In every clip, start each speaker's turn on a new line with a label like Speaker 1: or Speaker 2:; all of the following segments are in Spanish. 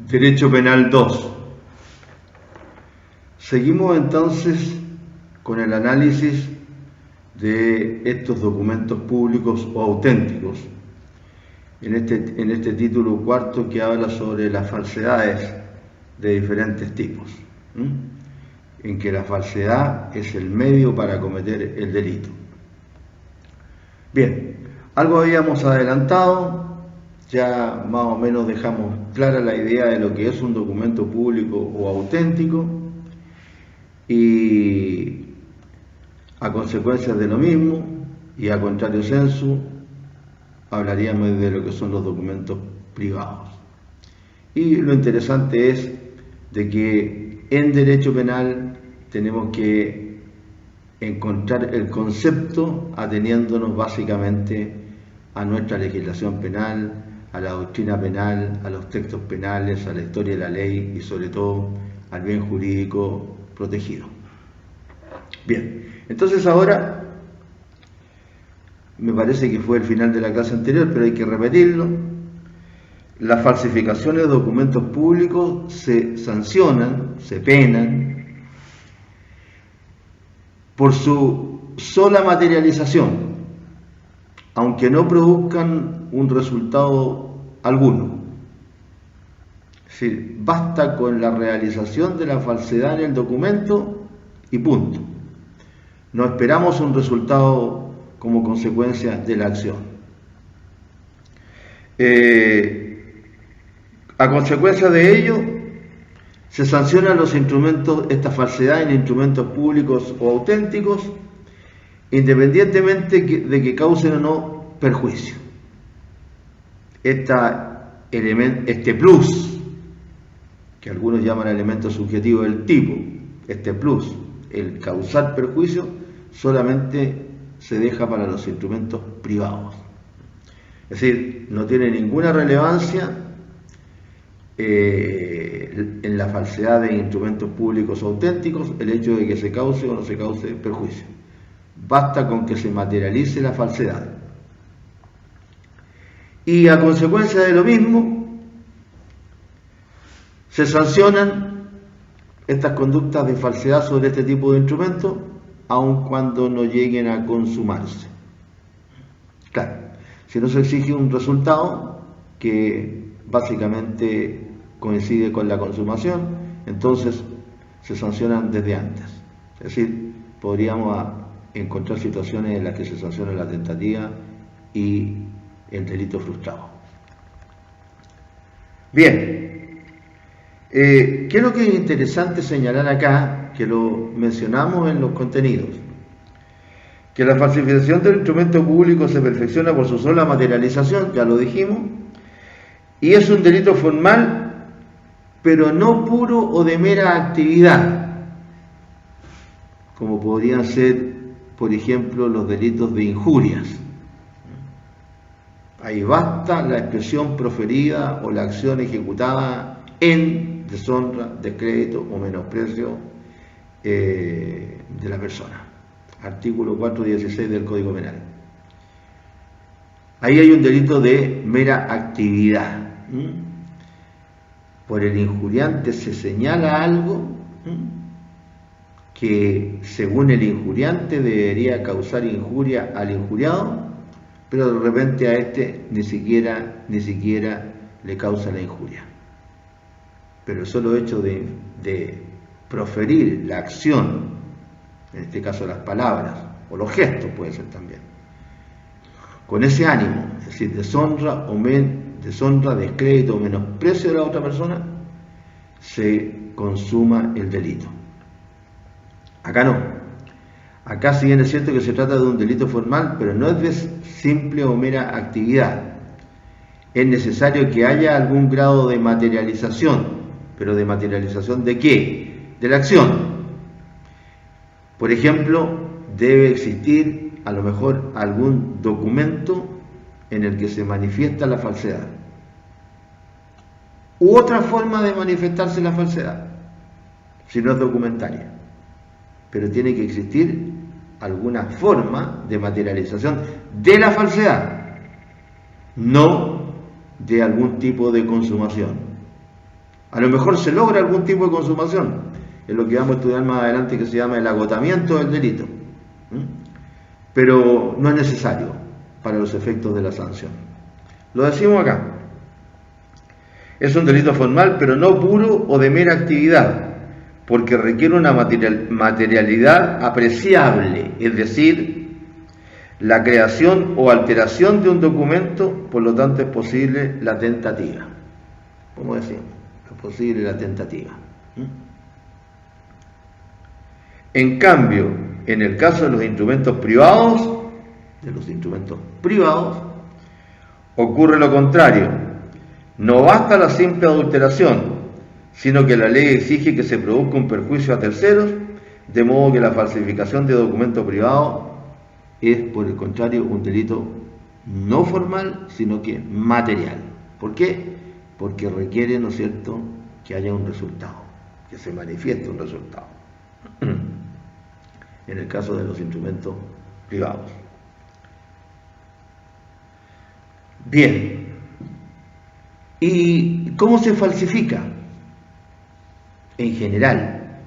Speaker 1: Derecho Penal 2. Seguimos entonces con el análisis de estos documentos públicos o auténticos en este título cuarto que habla sobre las falsedades de diferentes tipos, en que la falsedad es el medio para cometer el delito. Bien, algo habíamos adelantado, ya más o menos dejamos clara la idea de lo que es un documento público o auténtico, y a consecuencia de lo mismo y a contrario sensu hablaríamos de lo que son los documentos privados. Y lo interesante es de que en derecho penal tenemos que encontrar el concepto ateniéndonos básicamente a nuestra legislación penal, a la doctrina penal, a los textos penales, a la historia de la ley y sobre todo al bien jurídico protegido. Bien, entonces ahora me parece que fue el final de la clase anterior, pero hay que repetirlo. Las falsificaciones de documentos públicos se sancionan, se penan por su sola materialización, aunque no produzcan un resultado alguno. Es decir, basta con la realización de la falsedad en el documento y punto. No esperamos un resultado como consecuencia de la acción. A consecuencia de ello, se sancionan los instrumentos, esta falsedad en instrumentos públicos o auténticos, independientemente de que causen o no perjuicio. Este plus, que algunos llaman elemento subjetivo del tipo, este plus, el causar perjuicio, solamente se deja para los instrumentos privados. Es decir, no tiene ninguna relevancia en la falsedad de instrumentos públicos auténticos el hecho de que se cause o no se cause perjuicio. Basta con que se materialice la falsedad. Y a consecuencia de lo mismo, se sancionan estas conductas de falsedad sobre este tipo de instrumentos, aun cuando no lleguen a consumarse. Claro, si no se exige un resultado que básicamente coincide con la consumación, entonces se sancionan desde antes. Es decir, podríamos encontrar situaciones en las que se sanciona la tentativa y el delito frustrado. Bien, ¿qué es lo que es interesante señalar acá? Que lo mencionamos en los contenidos, que la falsificación del instrumento público se perfecciona por su sola materialización, ya lo dijimos, y es un delito formal, pero no puro o de mera actividad, como podrían ser, por ejemplo, los delitos de injurias. Ahí basta la expresión proferida o la acción ejecutada en deshonra, descrédito o menosprecio de la persona. Artículo 416 del Código Penal. Ahí hay un delito de mera actividad. Por el injuriante se señala algo que según el injuriante debería causar injuria al injuriado, pero de repente a este ni siquiera le causa la injuria. Pero el solo hecho de proferir la acción, en este caso las palabras, o los gestos puede ser también, con ese ánimo, es decir, deshonra, descrédito o menosprecio de la otra persona, se consuma el delito. Acá no. Acá si bien es cierto que se trata de un delito formal, pero no es de simple o mera actividad. Es necesario que haya algún grado de materialización, pero ¿de materialización de qué? De la acción. Por ejemplo, debe existir a lo mejor algún documento en el que se manifiesta la falsedad. U otra forma de manifestarse la falsedad, si no es documentaria. Pero tiene que existir alguna forma de materialización de la falsedad, no de algún tipo de consumación. A lo mejor se logra algún tipo de consumación, es lo que vamos a estudiar más adelante, que se llama el agotamiento del delito. Pero no es necesario para los efectos de la sanción. Lo decimos acá. Es un delito formal, pero no puro o de mera actividad, porque requiere una materialidad apreciable, es decir, la creación o alteración de un documento, por lo tanto es posible la tentativa. ¿Cómo decimos? Es posible la tentativa. En cambio, en el caso de los instrumentos privados, ocurre lo contrario. No basta la simple adulteración, sino que la ley exige que se produzca un perjuicio a terceros, de modo que la falsificación de documento privado es, por el contrario, un delito no formal, sino que material. ¿Por qué? Porque requiere, ¿no es cierto?, que haya un resultado, que se manifieste un resultado. En el caso de los instrumentos privados. Bien. ¿Y cómo se falsifica? En general,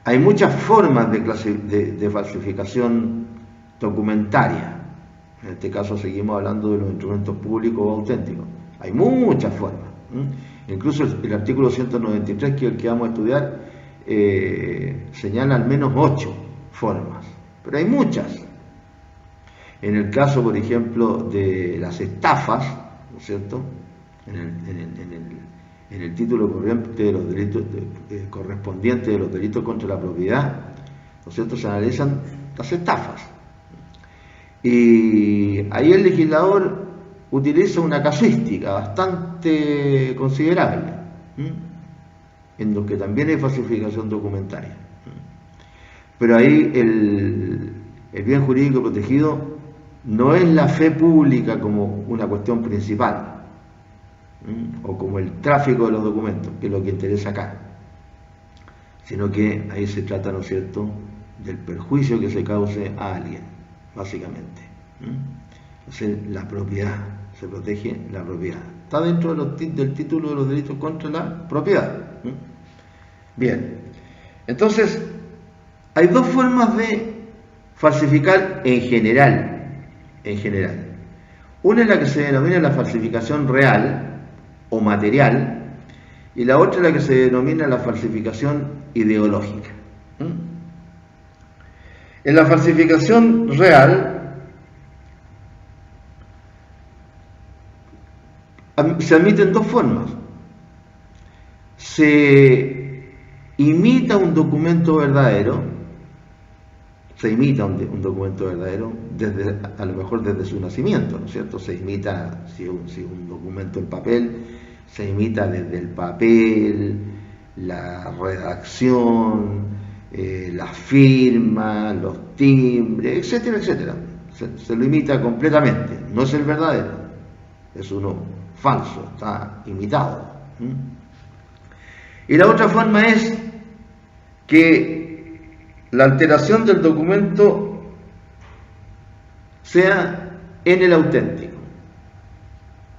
Speaker 1: hay muchas formas de falsificación documentaria. En este caso seguimos hablando de los instrumentos públicos o auténticos. Hay muchas formas. Incluso el artículo 193, que es el que vamos a estudiar, señala al menos 8 formas, pero hay muchas. En el caso, por ejemplo, de las estafas, ¿no es cierto?, en el título corriente de los delitos correspondiente de los delitos contra la propiedad, ¿no es cierto?, se analizan las estafas. Y ahí el legislador utiliza una casuística bastante considerable, en lo que también hay falsificación documentaria. Pero ahí el bien jurídico protegido no es la fe pública como una cuestión principal, o como el tráfico de los documentos, que es lo que interesa acá, sino que ahí se trata, ¿no es cierto?, del perjuicio que se cause a alguien, básicamente. Entonces, la propiedad, se protege la propiedad. Está dentro del título de los delitos contra la propiedad. Bien, entonces, hay dos formas de falsificar en general. Una es la que se denomina la falsificación real o material, y la otra es la que se denomina la falsificación ideológica. En la falsificación real se admiten dos formas. Se imita un documento verdadero, a lo mejor desde su nacimiento, ¿no es cierto? Se imita, si un documento en papel, se imita desde el papel, la redacción, la firma, los timbres, etcétera, etcétera. Se lo imita completamente, no es el verdadero, es uno falso, está imitado. Y la otra forma es que la alteración del documento sea en el auténtico.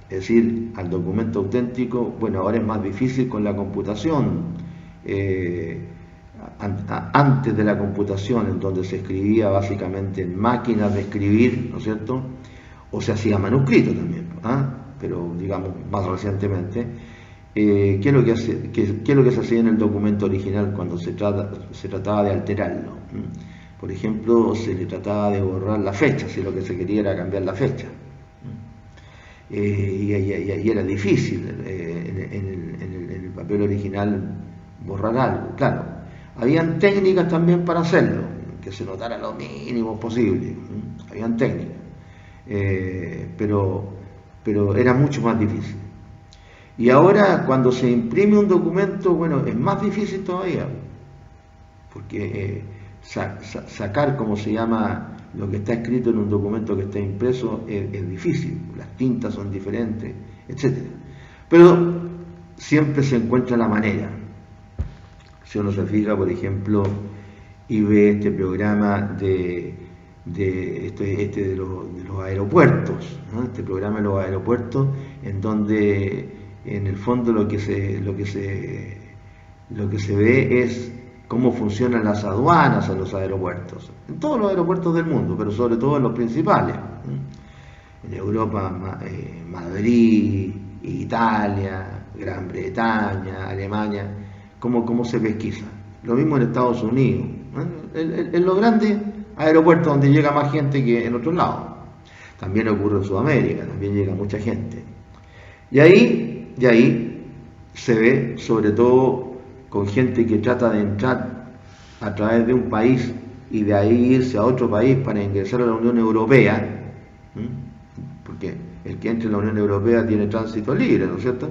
Speaker 1: Es decir, al documento auténtico, bueno, ahora es más difícil con la computación. Antes de la computación, en donde se escribía básicamente en máquinas de escribir, ¿no es cierto?, o se hacía manuscrito también, pero digamos más recientemente, ¿qué es lo que se hacía en el documento original cuando se trataba de alterarlo? Por ejemplo, se le trataba de borrar la fecha, si lo que se quería era cambiar la fecha. Y era difícil en el papel original borrar algo. Claro, habían técnicas también para hacerlo, que se notara lo mínimo posible. Habían técnicas, pero era mucho más difícil. Y ahora, cuando se imprime un documento, bueno, es más difícil todavía, porque sacar, como se llama, lo que está escrito en un documento que está impreso es difícil, las tintas son diferentes, etc. Pero siempre se encuentra la manera. Si uno se fija, por ejemplo, y ve este programa de los aeropuertos, ¿no? Este programa de los aeropuertos, en donde en el fondo lo que se ve es cómo funcionan las aduanas en los aeropuertos, en todos los aeropuertos del mundo, pero sobre todo en los principales. En Europa, Madrid, Italia, Gran Bretaña, Alemania, cómo se pesquisa. Lo mismo en Estados Unidos, en los grandes aeropuertos donde llega más gente que en otros lados. También ocurre en Sudamérica, también llega mucha gente. Y ahí se ve, sobre todo con gente que trata de entrar a través de un país y de ahí irse a otro país para ingresar a la Unión Europea, porque el que entre en la Unión Europea tiene tránsito libre, ¿no es cierto?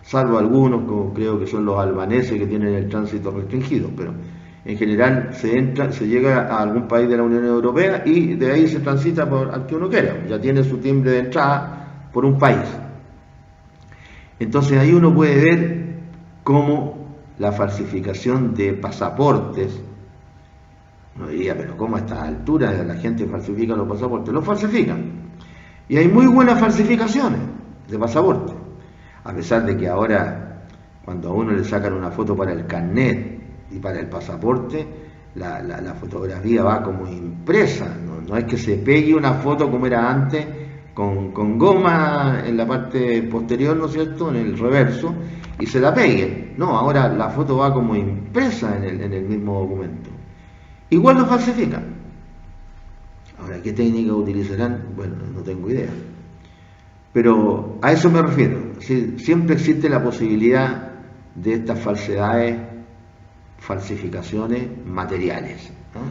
Speaker 1: Salvo algunos, como creo que son los albaneses, que tienen el tránsito restringido, pero en general se llega a algún país de la Unión Europea y de ahí se transita por al que uno quiera, ya tiene su timbre de entrada por un país. Entonces ahí uno puede ver cómo la falsificación de pasaportes, uno diría, pero ¿cómo a esta altura la gente falsifica los pasaportes? Los falsifican. Y hay muy buenas falsificaciones de pasaportes, a pesar de que ahora cuando a uno le sacan una foto para el carnet y para el pasaporte, la fotografía va como impresa, no es que se pegue una foto como era antes, con goma en la parte posterior, ¿no es cierto?, en el reverso, y se la peguen. No, ahora la foto va como impresa en el mismo documento. Igual lo falsifican. Ahora, ¿qué técnica utilizarán? Bueno, no tengo idea. Pero a eso me refiero. Siempre existe la posibilidad de estas falsificaciones materiales, ¿no?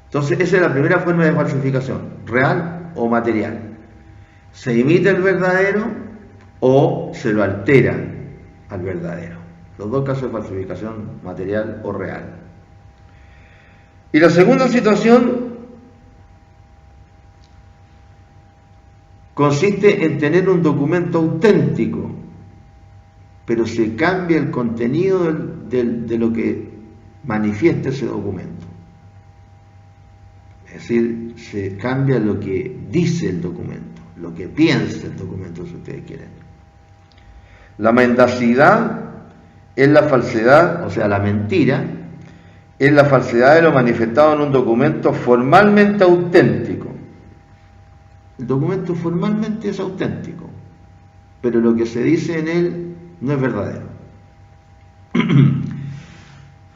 Speaker 1: Entonces, esa es la primera forma de falsificación, real o material. Se imita el verdadero o se lo altera al verdadero. Los dos casos de falsificación, material o real. Y la segunda situación consiste en tener un documento auténtico, pero se cambia el contenido de lo que manifiesta ese documento. Es decir, se cambia lo que dice el documento, lo que piensa el documento, si ustedes quieren. La mendacidad es la falsedad, o sea, la mentira, es la falsedad de lo manifestado en un documento formalmente auténtico. El documento formalmente es auténtico, pero lo que se dice en él no es verdadero.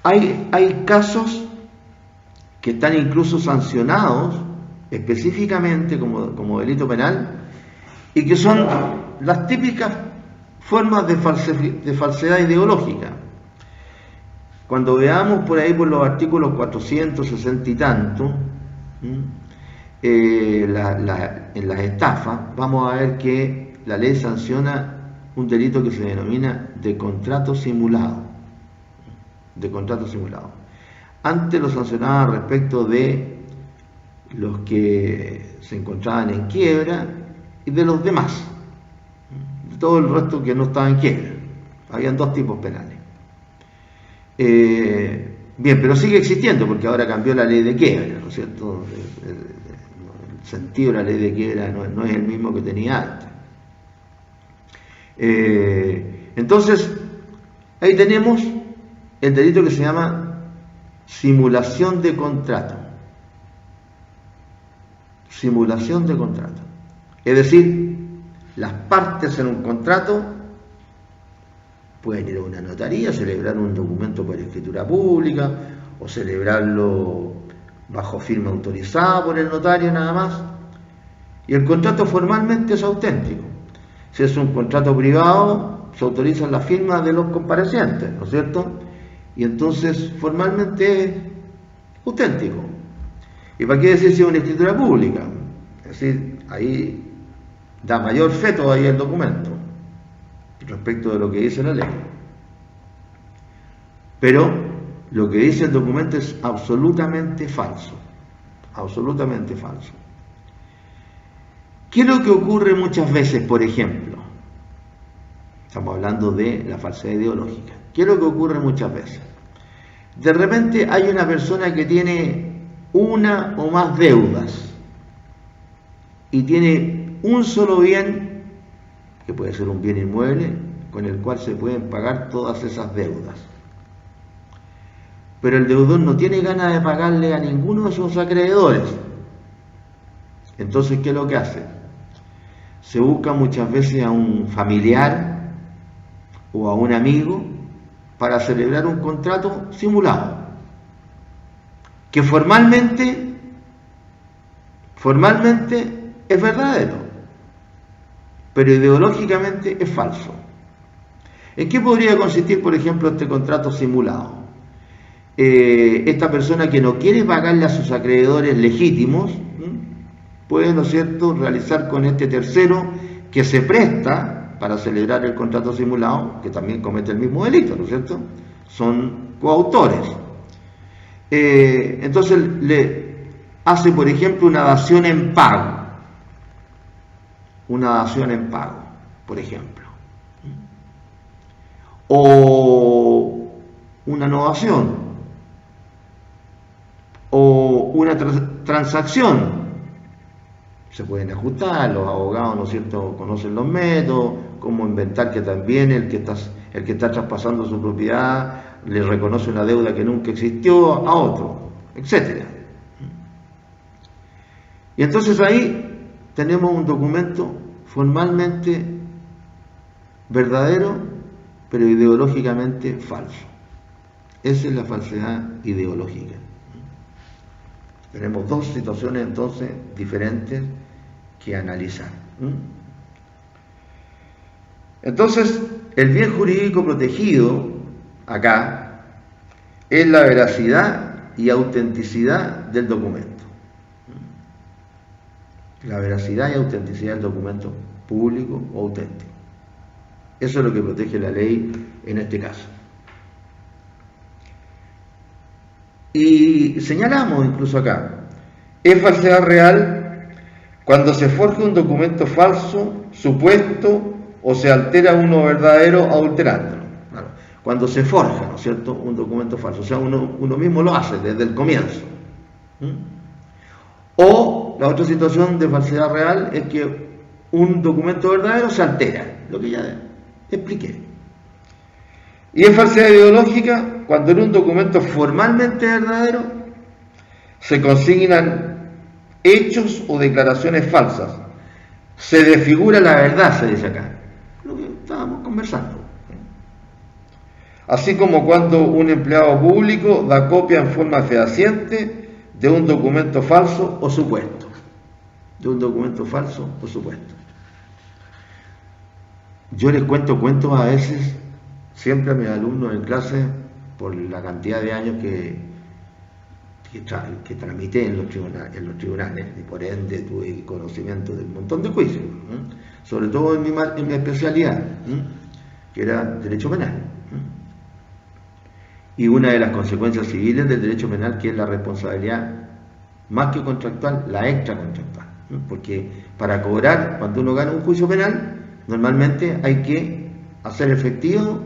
Speaker 1: Hay casos que están incluso sancionados específicamente como delito penal y que son las típicas formas de falsedad ideológica. Cuando veamos por ahí por los artículos 460 y tanto, en las estafas, vamos a ver que la ley sanciona un delito que se denomina de contrato simulado. De contrato simulado. Antes lo sancionaba respecto de los que se encontraban en quiebra y de los demás, de todo el resto que no estaba en quiebra. Habían dos tipos penales. Bien, pero sigue existiendo porque ahora cambió la ley de quiebra, ¿no es cierto? El sentido de la ley de quiebra no es el mismo que tenía antes. Entonces, ahí tenemos el delito que se llama simulación de contrato. Simulación de contrato. Es decir, las partes en un contrato pueden ir a una notaría, celebrar un documento por escritura pública o celebrarlo bajo firma autorizada por el notario nada más. Y el contrato formalmente es auténtico. Si es un contrato privado, se autorizan las firmas de los comparecientes, ¿no es cierto? Y entonces formalmente es auténtico. ¿Y para qué decir si es una escritura pública? Es decir, ahí da mayor fe todavía el documento respecto de lo que dice la ley. Pero lo que dice el documento es absolutamente falso. Absolutamente falso. ¿Qué es lo que ocurre muchas veces, por ejemplo? Estamos hablando de la falsedad ideológica. ¿Qué es lo que ocurre muchas veces? De repente hay una persona que tiene una o más deudas y tiene un solo bien que puede ser un bien inmueble con el cual se pueden pagar todas esas deudas. Pero el deudor no tiene ganas de pagarle a ninguno de sus acreedores. Entonces, ¿qué es lo que hace? Se busca muchas veces a un familiar o a un amigo para celebrar un contrato simulado, que formalmente es verdadero, pero ideológicamente es falso. ¿En qué podría consistir, por ejemplo, este contrato simulado? Esta persona que no quiere pagarle a sus acreedores legítimos puede, ¿no es cierto?, realizar con este tercero que se presta para celebrar el contrato simulado, que también comete el mismo delito, ¿no es cierto? Son coautores. Entonces le hace, por ejemplo, una dación en pago. Una dación en pago, por ejemplo. O una novación. O una transacción. Se pueden ajustar, los abogados, ¿no es cierto?, conocen los métodos, cómo inventar que también el que está traspasando su propiedad le reconoce una deuda que nunca existió a otro, etc. Y entonces ahí tenemos un documento formalmente verdadero, pero ideológicamente falso. Esa es la falsedad ideológica. Tenemos dos situaciones entonces diferentes que analizar. Entonces, el bien jurídico protegido acá es la veracidad y autenticidad del documento. La veracidad y autenticidad del documento público o auténtico. Eso es lo que protege la ley en este caso. Y señalamos incluso acá, es falsedad real cuando se forja un documento falso, supuesto, o se altera uno verdadero adulterándolo. Claro, cuando se forja, ¿no es cierto?, un documento falso, o sea, uno mismo lo hace desde el comienzo. O la otra situación de falsedad real es que un documento verdadero se altera, lo que ya expliqué. Y es falsedad ideológica cuando en un documento formalmente verdadero se consignan hechos o declaraciones falsas. Se desfigura la verdad, se dice acá. Lo que estábamos conversando. Así como cuando un empleado público da copia en forma fehaciente de un documento falso o supuesto. De un documento falso o supuesto. Yo les cuento cuentos a veces, siempre a mis alumnos en clase, por la cantidad de años que tramité en los tribunales, y por ende tuve conocimiento de un montón de juicios, sobre todo en mi especialidad, que era derecho penal. Y una de las consecuencias civiles del derecho penal, que es la responsabilidad más que contractual, la extracontractual, porque para cobrar, cuando uno gana un juicio penal, normalmente hay que hacer efectivo,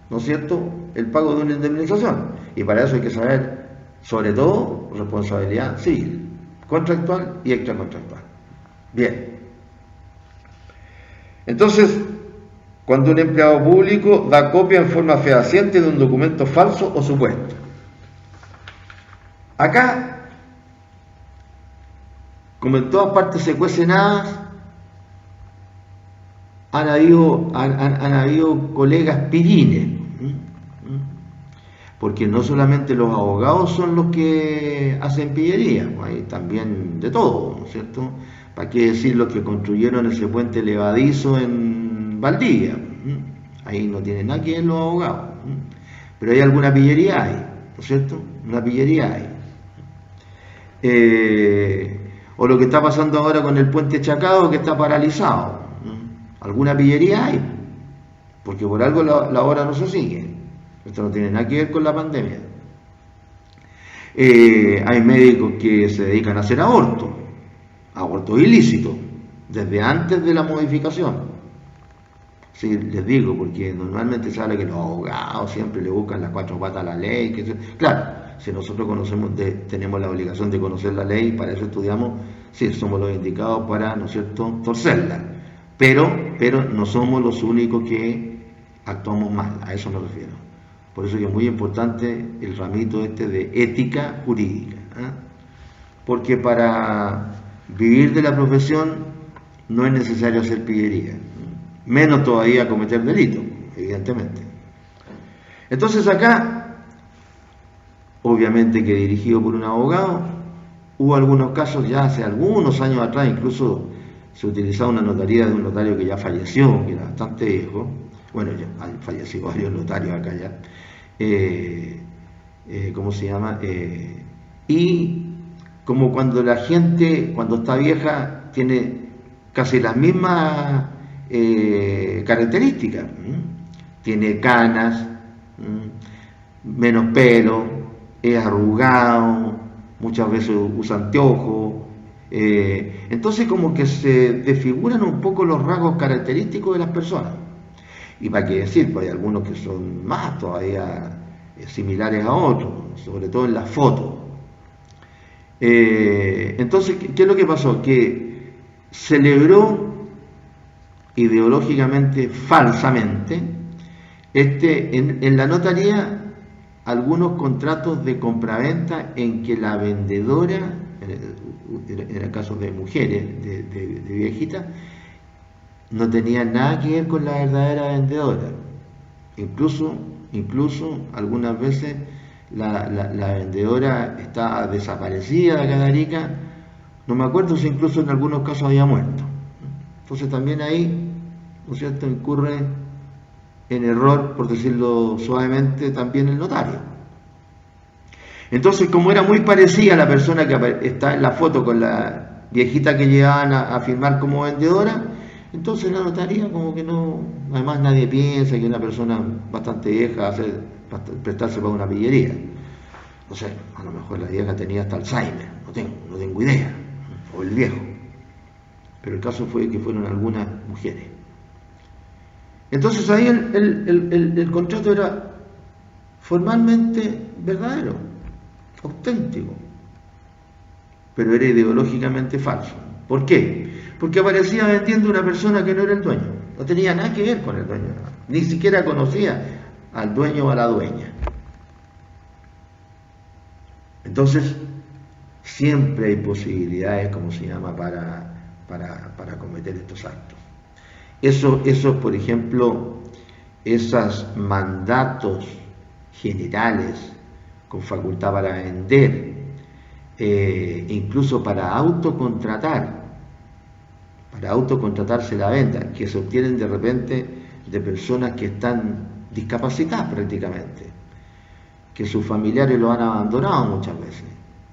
Speaker 1: ¿no es cierto?, el pago de una indemnización, y para eso hay que saber, sobre todo, responsabilidad civil, contractual y extracontractual. Bien. Entonces, cuando un empleado público da copia en forma fehaciente de un documento falso o supuesto. Acá, como en todas partes se cuecen habas, han habido colegas pillines, porque no solamente los abogados son los que hacen pillería, hay también de todo, ¿no es cierto? ¿Para qué decir los que construyeron ese puente levadizo en Valdivia? Ahí no tienen nada que ver los abogados, pero hay alguna pillería, hay, ¿no es cierto? Una pillería hay. O lo que está pasando ahora con el puente Chacao, que está paralizado. Alguna pillería hay, porque por algo la obra no se sigue. Esto no tiene nada que ver con la pandemia. Hay médicos que se dedican a hacer abortos ilícitos, desde antes de la modificación. Sí, les digo, porque normalmente se habla que los abogados siempre le buscan las cuatro patas a la ley. Claro, si nosotros tenemos la obligación de conocer la ley, para eso estudiamos, sí, somos los indicados para, ¿no es cierto?, torcerla. pero no somos los únicos que actuamos mal, a eso me refiero. Por eso que es muy importante el ramito este de ética jurídica, ¿eh? Porque para vivir de la profesión no es necesario hacer pillería, menos todavía cometer delitos, evidentemente. Entonces acá, obviamente que dirigido por un abogado, hubo algunos casos ya hace algunos años atrás, incluso se utilizaba una notaría de un notario que ya falleció, que era bastante viejo. Bueno, ya han fallecido varios notarios acá ya. ¿Cómo se llama? Y como cuando la gente, cuando está vieja, tiene casi las mismas características. Tiene canas, menos pelo, es arrugado, muchas veces usa anteojos. Entonces como que se desfiguran un poco los rasgos característicos de las personas. Y para qué decir, pues hay algunos que son más todavía similares a otros, sobre todo en las fotos. Entonces, ¿qué es lo que pasó? Que celebró ideológicamente, falsamente, en la notaría algunos contratos de compraventa en que la vendedora, en el caso de mujeres, de viejitas, no tenía nada que ver con la verdadera vendedora. Incluso algunas veces la vendedora está desaparecida de acá de Arica, no me acuerdo si incluso en algunos casos había muerto. Entonces también ahí, ¿no es cierto?, incurre en error, por decirlo suavemente, también el notario. Entonces, como era muy parecida a la persona que está en la foto con la viejita que llevaban a firmar como vendedora, entonces la notaría como que no, además nadie piensa que una persona bastante vieja hace prestarse para una pillería. No sé, a lo mejor la vieja tenía hasta Alzheimer, no tengo idea, o el viejo. Pero el caso fue que fueron algunas mujeres. Entonces ahí el contrato era formalmente verdadero, auténtico, pero era ideológicamente falso. ¿Por qué? Porque aparecía vendiendo una persona que no era el dueño, no tenía nada que ver con el dueño, ni siquiera conocía al dueño o a la dueña. Entonces, siempre hay posibilidades, como se llama, para cometer estos actos. Eso, por ejemplo, esos mandatos generales con facultad para vender, incluso para autocontratarse la venta, que se obtienen de repente de personas que están discapacitadas prácticamente, que sus familiares lo han abandonado muchas veces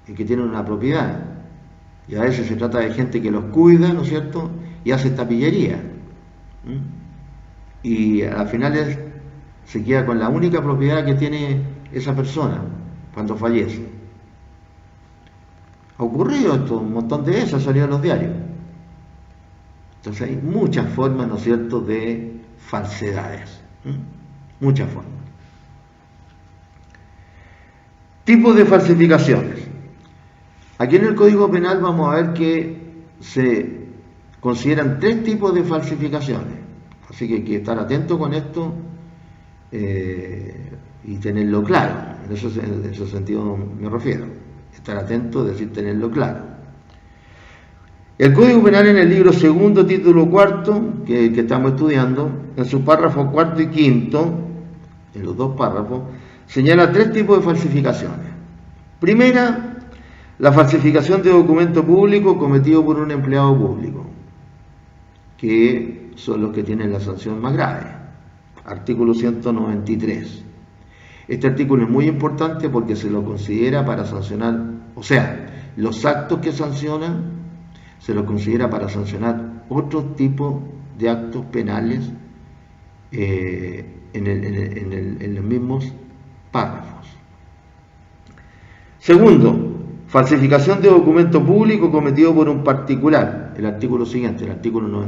Speaker 1: y que tienen una propiedad. Y a veces se trata de gente que los cuida, ¿no es cierto?, y hace tapillería. Y al final se queda con la única propiedad que tiene esa persona cuando fallece. Ha ocurrido esto, un montón de veces, ha salido en los diarios. Entonces hay muchas formas, ¿no es cierto?, de falsedades. Muchas formas. Tipos de falsificaciones. Aquí en el Código Penal vamos a ver que se consideran 3 tipos de falsificaciones. Así que hay que estar atento con esto y tenerlo claro. En ese sentido me refiero. Estar atento, es decir, tenerlo claro. El Código Penal en el libro 2, título 4, que estamos estudiando, en sus párrafos 4 y 5, en los 2 párrafos, señala 3 tipos de falsificaciones. Primera, la falsificación de documento público cometido por un empleado público, que son los que tienen la sanción más grave. Artículo 193. Este artículo es muy importante porque se lo considera para sancionar, o sea, los actos que sancionan se lo considera para sancionar otro tipo de actos penales en los mismos párrafos. Segundo, falsificación de documento público cometido por un particular, el artículo siguiente, el artículo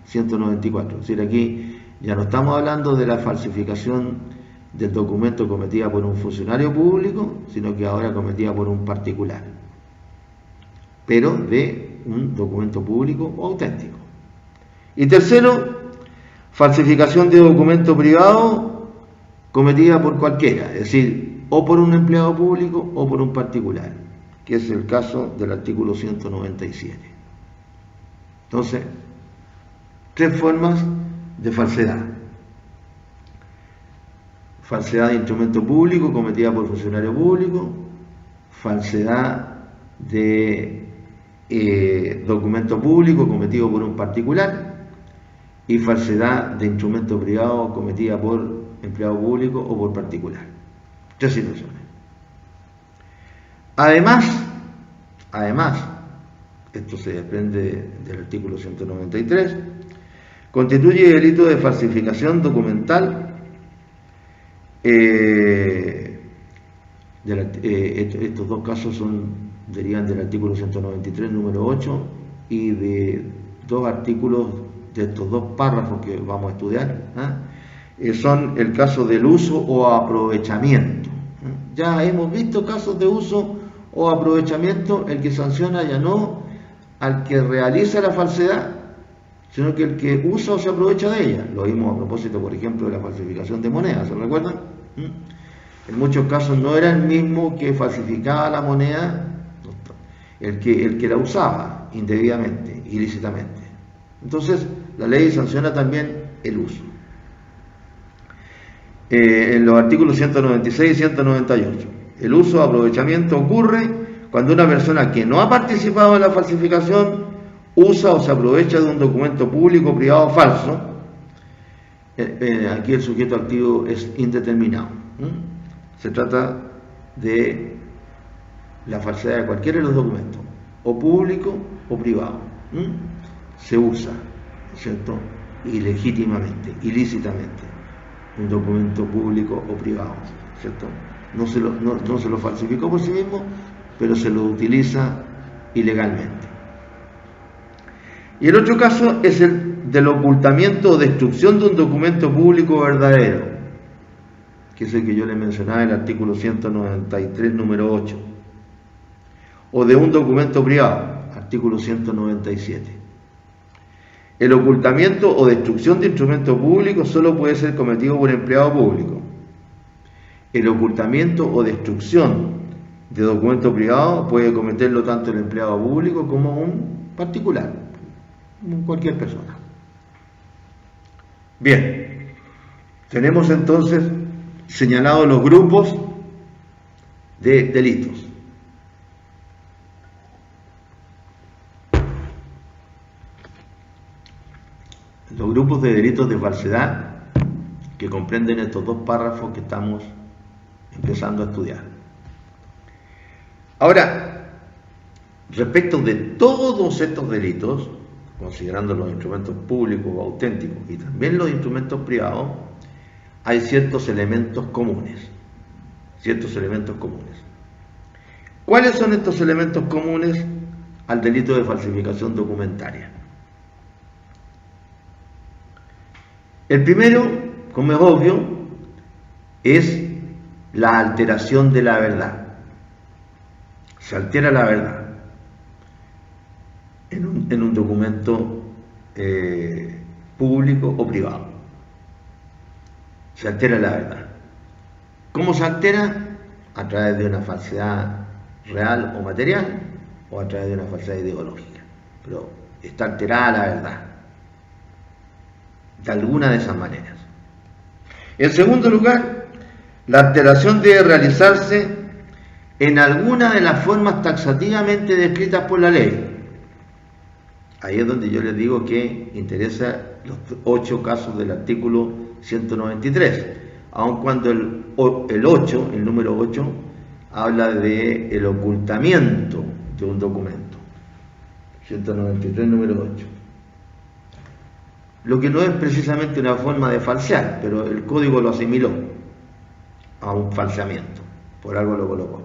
Speaker 1: 194. Es decir, aquí ya no estamos hablando de la falsificación del documento cometida por un funcionario público, sino que ahora cometida por un particular, pero de un documento público o auténtico. Y tercero, falsificación de documento privado cometida por cualquiera, es decir, o por un empleado público o por un particular, que es el caso del artículo 197. Entonces, tres formas de falsedad. Falsedad de instrumento público cometida por funcionario público, falsedad de documento público cometido por un particular y falsedad de instrumento privado cometida por empleado público o por particular. Tres situaciones. Además, esto se desprende del artículo 193, constituye delito de falsificación documental. Estos dos casos derivan del artículo 193, número 8, y de dos artículos de estos dos párrafos que vamos a estudiar, son el caso del uso o aprovechamiento. Ya hemos visto casos de uso o aprovechamiento, el que sanciona ya no al que realiza la falsedad, sino que el que usa o se aprovecha de ella. Lo vimos a propósito, por ejemplo, de la falsificación de monedas, ¿se recuerdan? En muchos casos no era el mismo que falsificaba la moneda el que la usaba indebidamente, ilícitamente. Entonces, la ley sanciona también el uso. En los artículos 196 y 198, el uso o aprovechamiento ocurre cuando una persona que no ha participado en la falsificación usa o se aprovecha de un documento público, privado o falso. Aquí el sujeto activo es indeterminado. Se trata de la falsedad de cualquiera de los documentos, o público o privado. Se usa, ¿cierto?, ilegítimamente, ilícitamente, un documento público o privado, ¿cierto? No se lo falsificó por sí mismo, pero se lo utiliza ilegalmente. Y el otro caso es el del ocultamiento o destrucción de un documento público verdadero, que es el que yo le mencionaba en el artículo 193, número 8, o de un documento privado, artículo 197. El ocultamiento o destrucción de instrumento público solo puede ser cometido por empleado público. El ocultamiento o destrucción de documento privado puede cometerlo tanto el empleado público como un particular, cualquier persona. Bien, tenemos entonces señalados los grupos de delitos. Los grupos de delitos de falsedad que comprenden estos dos párrafos que estamos empezando a estudiar. Ahora, respecto de todos estos delitos, considerando los instrumentos públicos o auténticos y también los instrumentos privados, hay ciertos elementos comunes. ¿Cuáles son estos elementos comunes al delito de falsificación documentaria? El primero, como es obvio, es la alteración de la verdad. Se altera la verdad en un documento público o privado. Se altera la verdad. ¿Cómo se altera? A través de una falsedad real o material, o a través de una falsedad ideológica. Pero está alterada la verdad, de alguna de esas maneras. En segundo lugar, la alteración debe realizarse en alguna de las formas taxativamente descritas por la ley. Ahí es donde yo les digo que interesa los 8 casos del artículo 193, aun cuando el 8, el número 8, habla de el ocultamiento de un documento. 193, número 8. Lo que no es precisamente una forma de falsear, pero el código lo asimiló a un falseamiento, por algo lo colocó.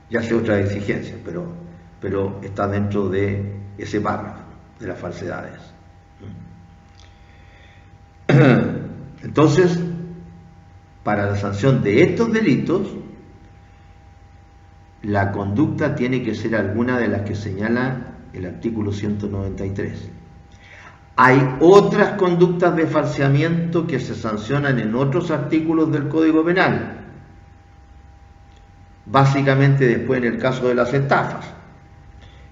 Speaker 1: Ya hace otra exigencia, pero está dentro de ese párrafo de las falsedades. Entonces, para la sanción de estos delitos, la conducta tiene que ser alguna de las que señala el artículo 193. Hay otras conductas de falseamiento que se sancionan en otros artículos del Código Penal. Básicamente después en el caso de las estafas,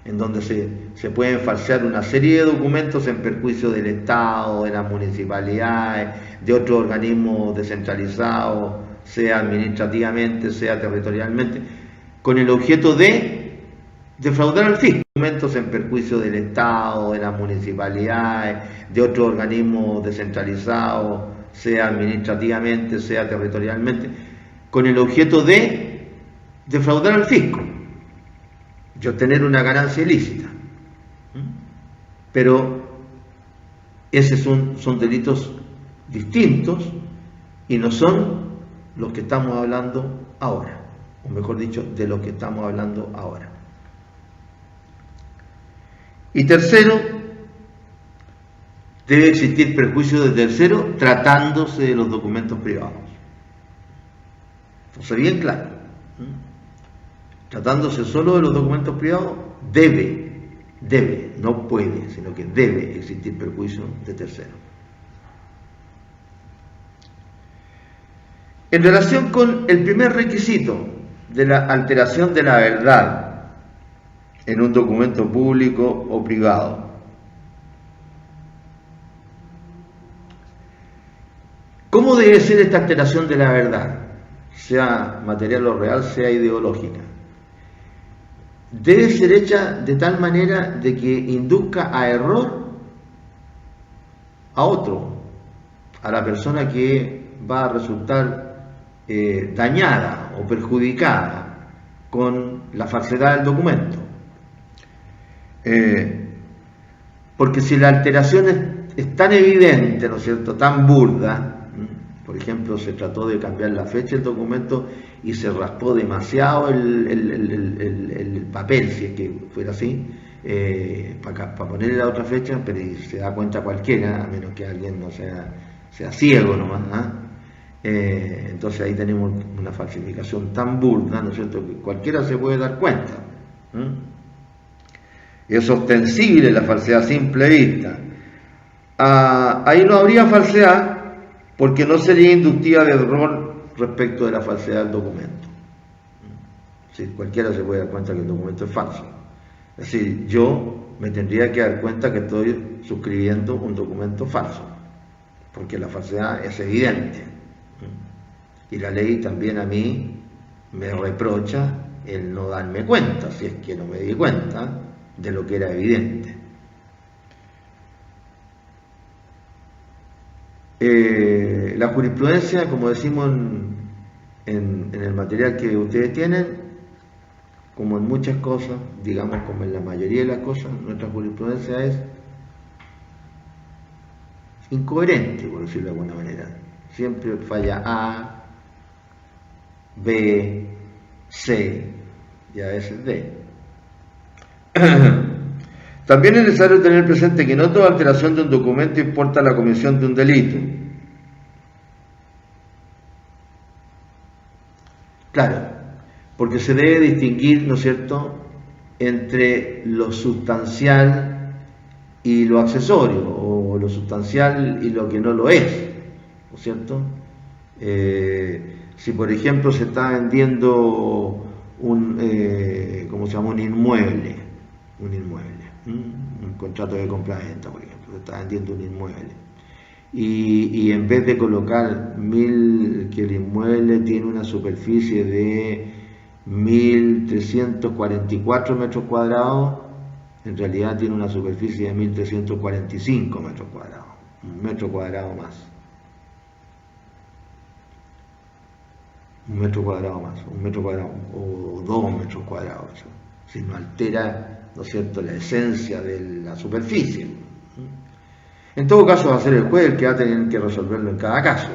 Speaker 1: en donde se pueden falsear una serie de documentos en perjuicio del Estado, de las municipalidades, de otros organismos descentralizados, sea administrativamente, sea territorialmente, con el objeto de defraudar al fisco. Documentos en perjuicio del Estado, de las municipalidades, de otros organismos descentralizados, sea administrativamente, sea territorialmente, con el objeto de defraudar al fisco y obtener una ganancia ilícita. Pero esos son delitos distintos y no son los que estamos hablando ahora, o mejor dicho, de los que estamos hablando ahora. Y tercero, debe existir perjuicio de tercero tratándose de los documentos privados. Entonces, bien claro, tratándose solo de los documentos privados, debe, no puede, sino que debe existir perjuicio de tercero. En relación con el primer requisito de la alteración de la verdad en un documento público o privado, ¿cómo debe ser esta alteración de la verdad? Sea material o real, sea ideológica. Debe ser hecha de tal manera de que induzca a error a otro, a la persona que va a resultar dañada o perjudicada con la falsedad del documento. Porque si la alteración es tan evidente, ¿no es cierto?, tan burda, por ejemplo, se trató de cambiar la fecha del documento y se raspó demasiado el papel, si es que fuera así, para ponerle la otra fecha, pero se da cuenta cualquiera, a menos que alguien no sea ciego nomás, entonces ahí tenemos una falsificación tan burda, ¿no es cierto?, que cualquiera se puede dar cuenta. Es ostensible la falsedad a simple vista. Ahí no habría falsedad porque no sería inductiva de error respecto de la falsedad del documento. Sí, cualquiera se puede dar cuenta que el documento es falso. Es decir, yo me tendría que dar cuenta que estoy suscribiendo un documento falso, porque la falsedad es evidente. Y la ley también a mí me reprocha el no darme cuenta, si es que no me di cuenta de lo que era evidente. La jurisprudencia, como decimos en el material que ustedes tienen, como en muchas cosas, digamos como en la mayoría de las cosas, nuestra jurisprudencia es incoherente, por decirlo de alguna manera. Siempre falla A, B, C y a veces D. También es necesario tener presente que no toda alteración de un documento importa la comisión de un delito. Claro, porque se debe distinguir, ¿no es cierto?, entre lo sustancial y lo accesorio, o lo sustancial y lo que no lo es, ¿no es cierto? Si por ejemplo se está vendiendo un inmueble, un contrato de compra-venta, por ejemplo, se está vendiendo un inmueble, y en vez de colocar que el inmueble tiene una superficie de 1.344 metros cuadrados, en realidad tiene una superficie de 1.345 metros cuadrados, un metro cuadrado más. Un metro cuadrado o 2 metros cuadrados, si no altera, ¿no es cierto?, la esencia de la superficie. En todo caso va a ser el juez el que va a tener que resolverlo en cada caso,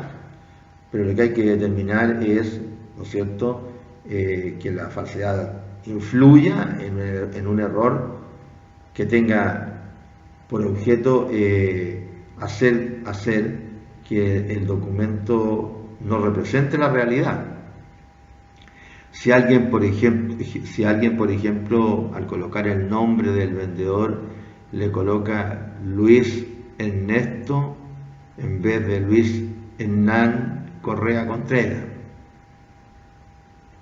Speaker 1: pero lo que hay que determinar es, ¿no es cierto?, que la falsedad influya en un error que tenga por objeto hacer que el documento no represente la realidad. Si alguien, por ejemplo, al colocar el nombre del vendedor le coloca Luis Ernesto en vez de Luis Hernán Correa Contreras.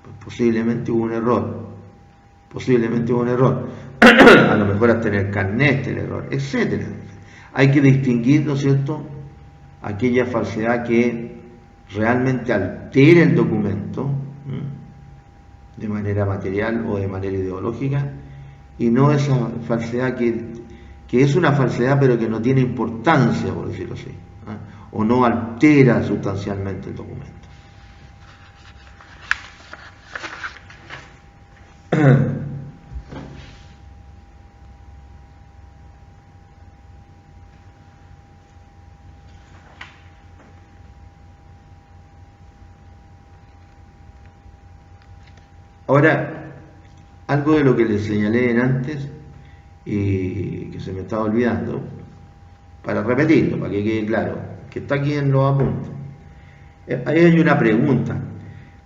Speaker 1: Pues posiblemente hubo un error. A lo mejor hasta en el carnet el error, etc. Hay que distinguir, ¿no es cierto?, aquella falsedad que realmente altera el documento de manera material o de manera ideológica, y no esa falsedad que es una falsedad pero que no tiene importancia, por decirlo así, o no altera sustancialmente el documento. Ahora, algo de lo que les señalé antes y que se me estaba olvidando, para repetirlo, para que quede claro, que está aquí en los apuntes. Ahí hay una pregunta.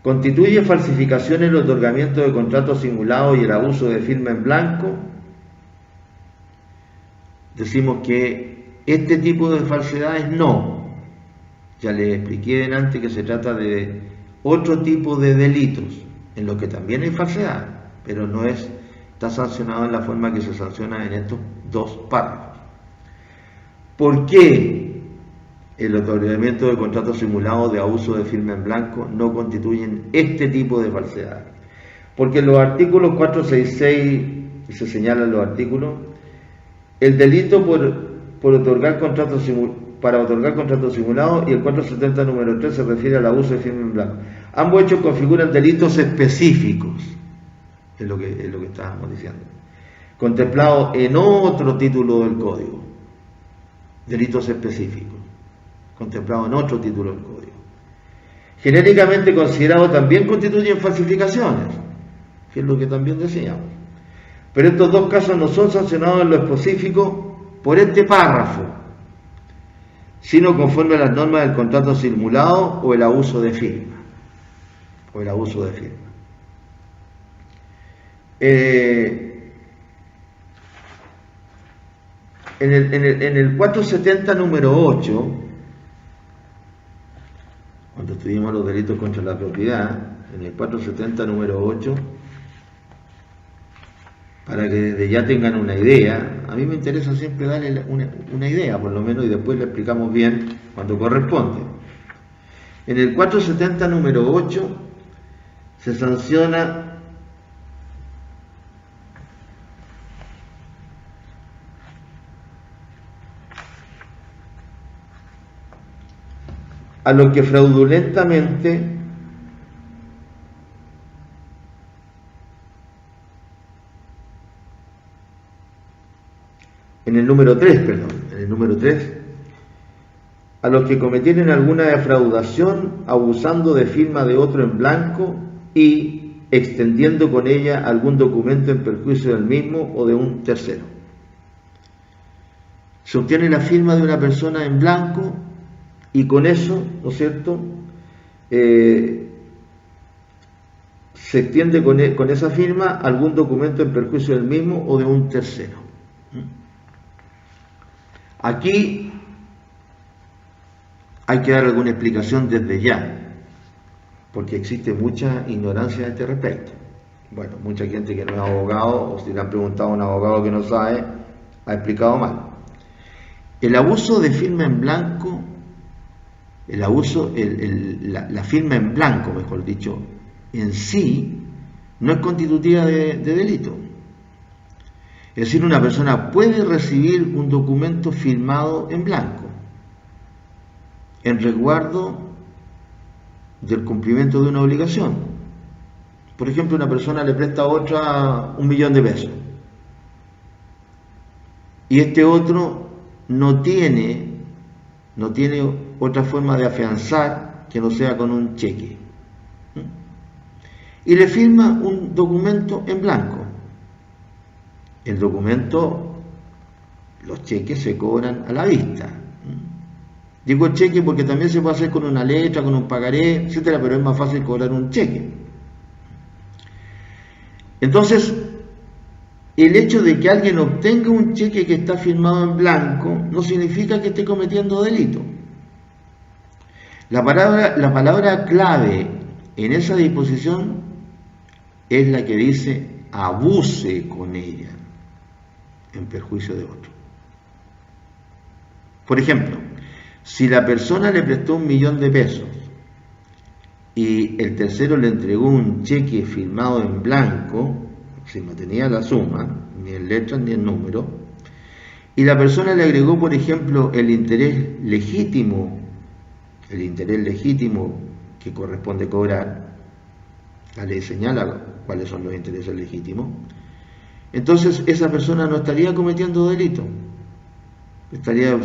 Speaker 1: ¿Constituye falsificación el otorgamiento de contratos simulados y el abuso de firma en blanco? Decimos que este tipo de falsedades no. Ya les expliqué antes que se trata de otro tipo de delitos, en los que también hay falsedad, pero no está sancionado en la forma que se sanciona en estos dos párrafos. ¿Por qué el otorgamiento de contratos simulados de abuso de firma en blanco no constituyen este tipo de falsedad? Porque en los artículos 466, y se señalan los artículos, el delito para otorgar contratos simulados, y el 470 número 3 se refiere al abuso de firma en blanco. Ambos hechos configuran delitos específicos, es lo que estábamos diciendo, contemplados en otro título del Código. Delitos específicos, contemplados en otro título del Código. Genéricamente considerados también constituyen falsificaciones, que es lo que también decíamos. Pero estos dos casos no son sancionados en lo específico por este párrafo, sino conforme a las normas del contrato simulado o el abuso de firma. En el 470 número 8, cuando estudiamos los delitos contra la propiedad, en el 470 número 8, para que desde ya tengan una idea, a mí me interesa siempre darle una idea, por lo menos, y después le explicamos bien cuando corresponde. En el 470 número 8 se sanciona a los que fraudulentamente en el número 3, a los que cometieren alguna defraudación abusando de firma de otro en blanco y extendiendo con ella algún documento en perjuicio del mismo o de un tercero. Se obtiene la firma de una persona en blanco y con eso, ¿no es cierto?, se extiende con esa firma algún documento en perjuicio del mismo o de un tercero. Aquí hay que dar alguna explicación desde ya, porque existe mucha ignorancia a este respecto. Bueno, mucha gente que no es abogado, o si le han preguntado a un abogado que no sabe, ha explicado mal. El abuso de firma en blanco, la firma en blanco, mejor dicho, en sí, no es constitutiva de delito. Es decir, una persona puede recibir un documento firmado en blanco, en resguardo del cumplimiento de una obligación. Por ejemplo, una persona le presta a otra 1 millón de pesos y este otro no tiene otra forma de afianzar que no sea con un cheque, y le firma un documento en blanco. El documento, los cheques se cobran a la vista. Digo cheque porque también se puede hacer con una letra, con un pagaré, etcétera, pero es más fácil cobrar un cheque. Entonces, el hecho de que alguien obtenga un cheque que está firmado en blanco no significa que esté cometiendo delito. La palabra clave en esa disposición es la que dice abuse con ella en perjuicio de otro. Por ejemplo, si la persona le prestó 1.000.000 de pesos y el tercero le entregó un cheque firmado en blanco, si no tenía la suma, ni en letras ni en número, y la persona le agregó, por ejemplo, el interés legítimo que corresponde cobrar, la ley señala cuáles son los intereses legítimos, entonces esa persona no estaría cometiendo delito.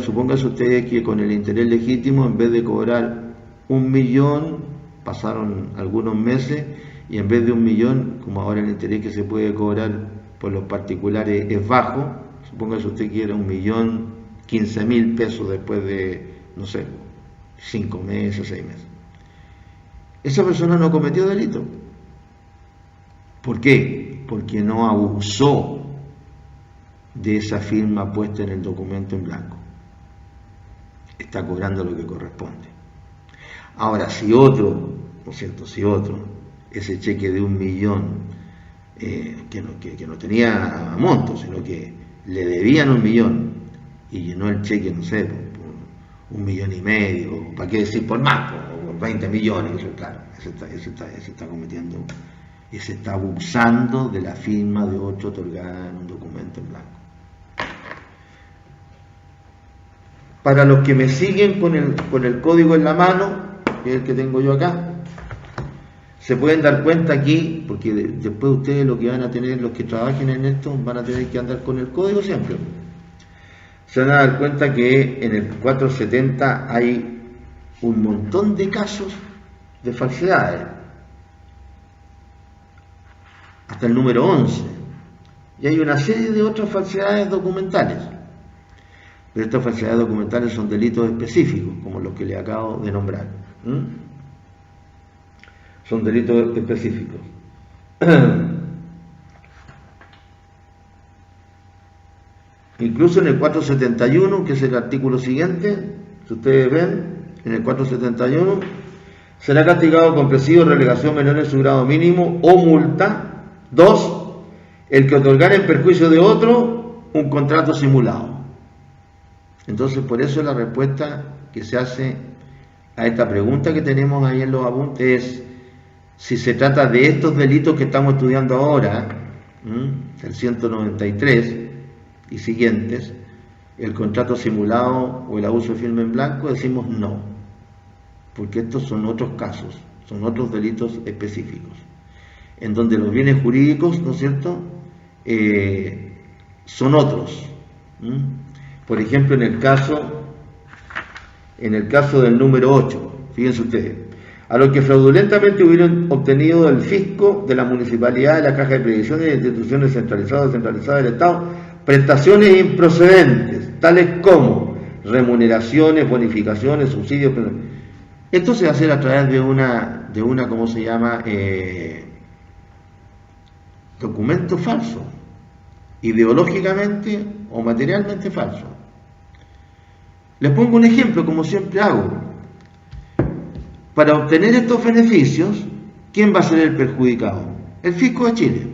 Speaker 1: Supóngase ustedes que con el interés legítimo, en vez de cobrar 1.000.000, pasaron algunos meses, y en vez de 1.000.000, como ahora el interés que se puede cobrar por los particulares es bajo, supóngase usted que era 1.015.000 pesos después de, no sé, 5 meses, 6 meses. Esa persona no cometió delito. ¿Por qué? Porque no abusó de esa firma puesta en el documento en blanco. Está cobrando lo que corresponde. Ahora, si otro, ese cheque de 1.000.000, que no tenía monto, sino que le debían 1.000.000 y llenó el cheque, no sé, por 1.500.000, o para qué decir por más, o por 20 millones, eso claro, ese está cometiendo, ese está abusando de la firma de otro otorgada en un documento en blanco. Para los que me siguen con el código en la mano, que es el que tengo yo acá, se pueden dar cuenta aquí, porque después ustedes lo que van a tener, los que trabajen en esto, van a tener que andar con el código siempre. Se van a dar cuenta que en el 470 hay un montón de casos de falsedades, hasta el número 11, y hay una serie de otras falsedades documentales. Pero estas falsedades documentales son delitos específicos, como los que le acabo de nombrar. Son delitos específicos. Incluso en el 471, que es el artículo siguiente, si ustedes ven, en el 471, será castigado con presidio, relegación menor en su grado mínimo o multa. 2. El que otorgara en perjuicio de otro un contrato simulado. Entonces, por eso la respuesta que se hace a esta pregunta que tenemos ahí en los apuntes es: si se trata de estos delitos que estamos estudiando ahora, el 193 y siguientes, el contrato simulado o el abuso de firma en blanco, decimos no, porque estos son otros casos, son otros delitos específicos, en donde los bienes jurídicos, ¿no es cierto?, son otros. Por ejemplo, en el caso del número 8, fíjense ustedes: a los que fraudulentamente hubieran obtenido del fisco, de la municipalidad, de la caja de previsión y de instituciones centralizadas o descentralizadas del Estado, prestaciones improcedentes, tales como remuneraciones, bonificaciones, subsidios. Esto se va a hacer a través de una ¿cómo se llama?, documento falso, ideológicamente o materialmente falso. Les pongo un ejemplo, como siempre hago. Para obtener estos beneficios, ¿quién va a ser el perjudicado? El Fisco de Chile.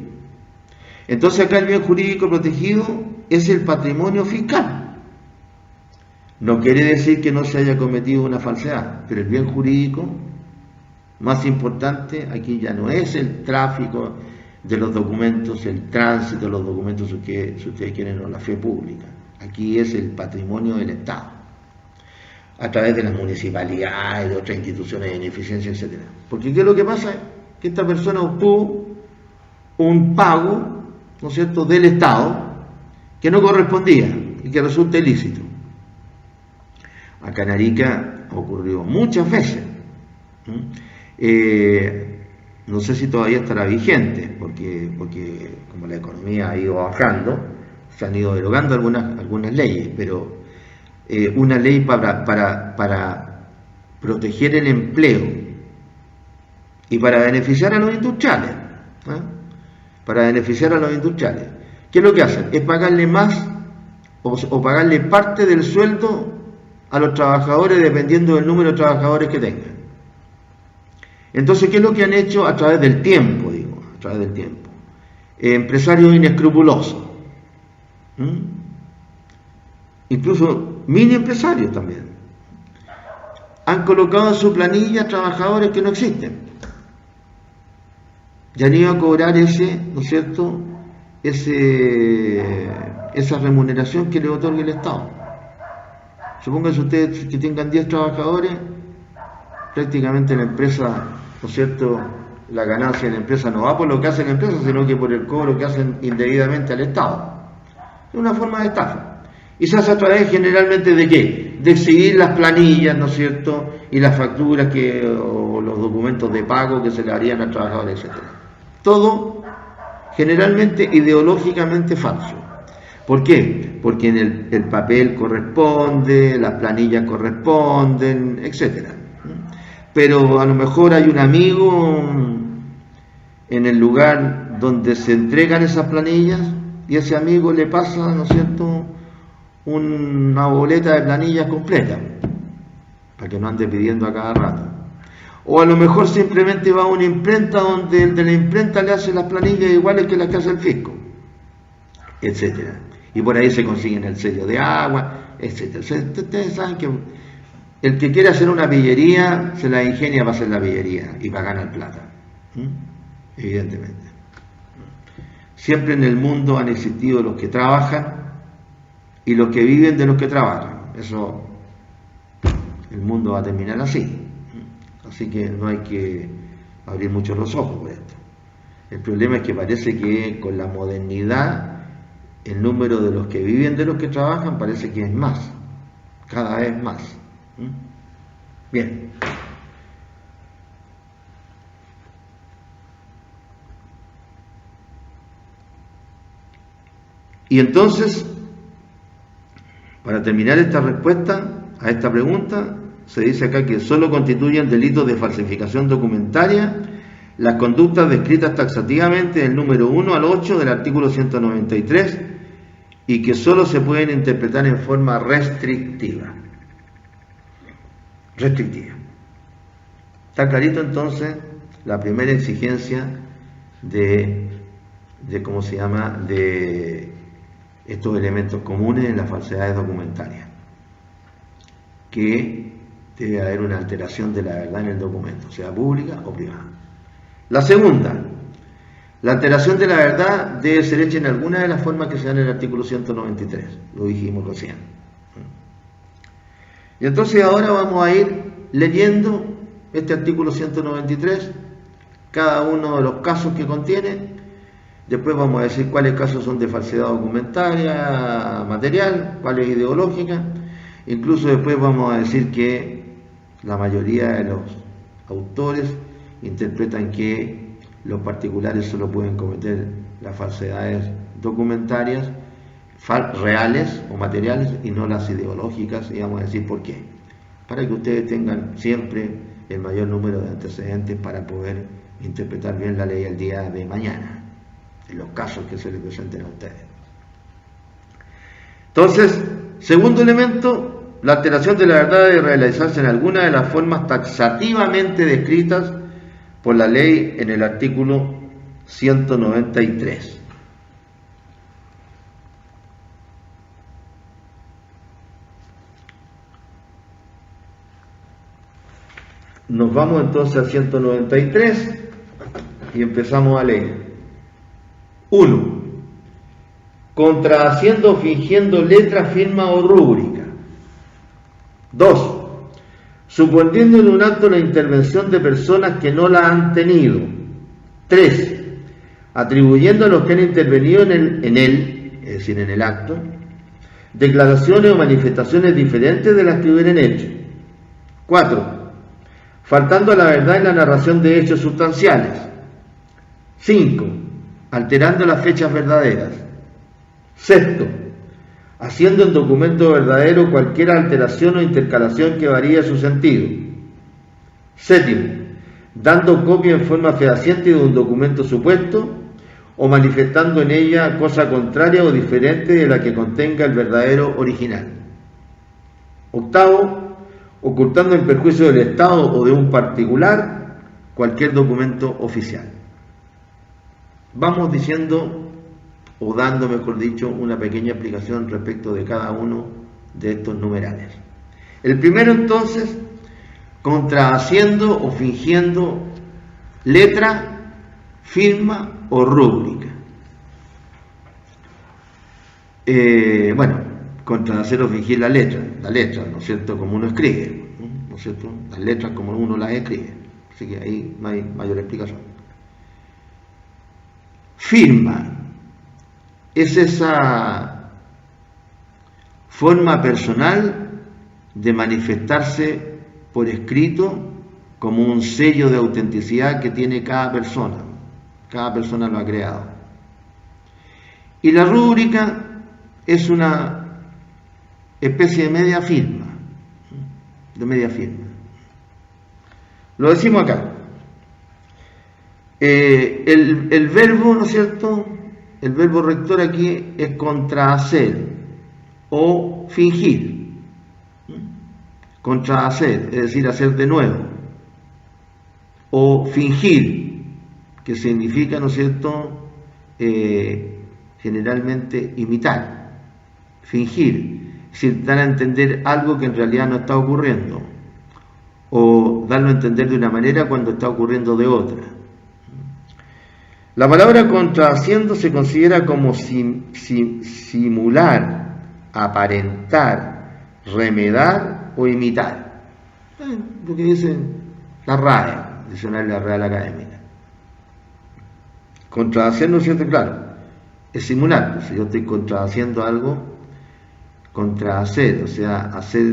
Speaker 1: Entonces acá el bien jurídico protegido es el patrimonio fiscal. No quiere decir que no se haya cometido una falsedad, pero el bien jurídico más importante aquí ya no es el tráfico de los documentos, el tránsito de los documentos, si ustedes quieren, o la fe pública. Aquí es el patrimonio del Estado, a través de las municipalidades, de otras instituciones de beneficencia, etc. Porque ¿qué es lo que pasa? Que esta persona obtuvo un pago, ¿no es cierto?, del Estado que no correspondía y que resulta ilícito. Acá en Arica ocurrió muchas veces. No sé si todavía estará vigente, porque como la economía ha ido bajando, se han ido derogando algunas leyes, pero una ley para proteger el empleo y para beneficiar a los industriales, ¿Qué es lo que hacen? Es pagarle más o pagarle parte del sueldo a los trabajadores dependiendo del número de trabajadores que tengan. Entonces, ¿qué es lo que han hecho a través del tiempo? A través del tiempo. Empresarios inescrupulosos. Incluso mini empresarios también. Han colocado en su planilla trabajadores que no existen. Y han ido a cobrar ¿no es cierto?, esa remuneración que le otorga el Estado. Supónganse ustedes que tengan 10 trabajadores, prácticamente la empresa, ¿no es cierto?, la ganancia de la empresa no va por lo que hace la empresa, sino que por el cobro que hacen indebidamente al Estado. Es una forma de estafa. Y se hace a través generalmente ¿de qué? De exhibir las planillas, ¿no es cierto?, y las facturas o los documentos de pago que se le harían a trabajadores, etc. Todo generalmente ideológicamente falso. ¿Por qué? Porque en el papel corresponde, las planillas corresponden, etc. Pero a lo mejor hay un amigo en el lugar donde se entregan esas planillas y ese amigo le pasa, ¿no es cierto?, una boleta de planillas completa para que no ande pidiendo a cada rato. O a lo mejor simplemente va a una imprenta donde el de la imprenta le hace las planillas iguales que las que hace el fisco, etcétera. Y por ahí se consiguen el sello de agua, etcétera. Ustedes saben que el que quiere hacer una pillería se la ingenia para hacer la pillería y para ganar plata. Evidentemente. Siempre en el mundo han existido los que trabajan y los que viven de los que trabajan. Eso, el mundo va a terminar así. Así que no hay que abrir mucho los ojos por esto. El problema es que parece que con la modernidad el número de los que viven de los que trabajan parece que es más, cada vez más. Bien. Y entonces, para terminar esta respuesta a esta pregunta, se dice acá que solo constituyen delitos de falsificación documentaria las conductas descritas taxativamente del número 1 al 8 del artículo 193 y que solo se pueden interpretar en forma restrictiva. Está clarito entonces la primera exigencia de ¿cómo se llama?, de estos elementos comunes en las falsedades documentarias, que debe haber una alteración de la verdad en el documento, sea pública o privada. La segunda, la alteración de la verdad debe ser hecha en alguna de las formas que se dan en el artículo 193, lo dijimos recién. Y entonces ahora vamos a ir leyendo este artículo 193, cada uno de los casos que contiene. Después vamos a decir cuáles casos son de falsedad documentaria material, cuáles ideológica. Incluso después vamos a decir que la mayoría de los autores interpretan que los particulares solo pueden cometer las falsedades documentarias reales o materiales y no las ideológicas, y vamos a decir por qué, para que ustedes tengan siempre el mayor número de antecedentes para poder interpretar bien la ley el día de mañana, en los casos que se les presenten a ustedes. Entonces, segundo elemento, la alteración de la verdad debe realizarse en alguna de las formas taxativamente descritas por la ley en el artículo 193. Nos vamos entonces al 193 y empezamos a leer. 1. Contrahaciendo o fingiendo letra, firma o rúbrica. 2. Suponiendo en un acto la intervención de personas que no la han tenido. 3. Atribuyendo a los que han intervenido en él, es decir, en el acto, declaraciones o manifestaciones diferentes de las que hubieran hecho. 4. Faltando a la verdad en la narración de hechos sustanciales. 5. Alterando las fechas verdaderas. 6. Haciendo en documento verdadero cualquier alteración o intercalación que varíe su sentido. 7. Dando copia en forma fehaciente de un documento supuesto o manifestando en ella cosa contraria o diferente de la que contenga el verdadero original. Octavo, ocultando en perjuicio del Estado o de un particular cualquier documento oficial. Vamos diciendo, o dando, mejor dicho, una pequeña explicación respecto de cada uno de estos numerales. El primero, entonces, contrahaciendo o fingiendo letra, firma o rúbrica. Bueno, contrahacer o fingir la letra, ¿no es cierto?, como uno escribe, ¿no es cierto?, las letras como uno las escribe, así que ahí no hay mayor explicación. Firma es esa forma personal de manifestarse por escrito como un sello de autenticidad que tiene cada persona lo ha creado. Y la rúbrica es una especie de media firma, Lo decimos acá. El verbo, ¿no es cierto?, el verbo rector aquí es contrahacer o fingir. Contrahacer, es decir, hacer de nuevo. O fingir, que significa, ¿no es cierto?, generalmente imitar. Fingir, es decir, dar a entender algo que en realidad no está ocurriendo. O darlo a entender de una manera cuando está ocurriendo de otra. La palabra contrahaciendo se considera como simular, aparentar, remedar o imitar. Lo que dice la RAE, Diccionario de la Real Académica. Contrahacer, ¿no es cierto? Claro, es simular. Si yo estoy contrahaciendo algo, contrahacer, o sea, hacer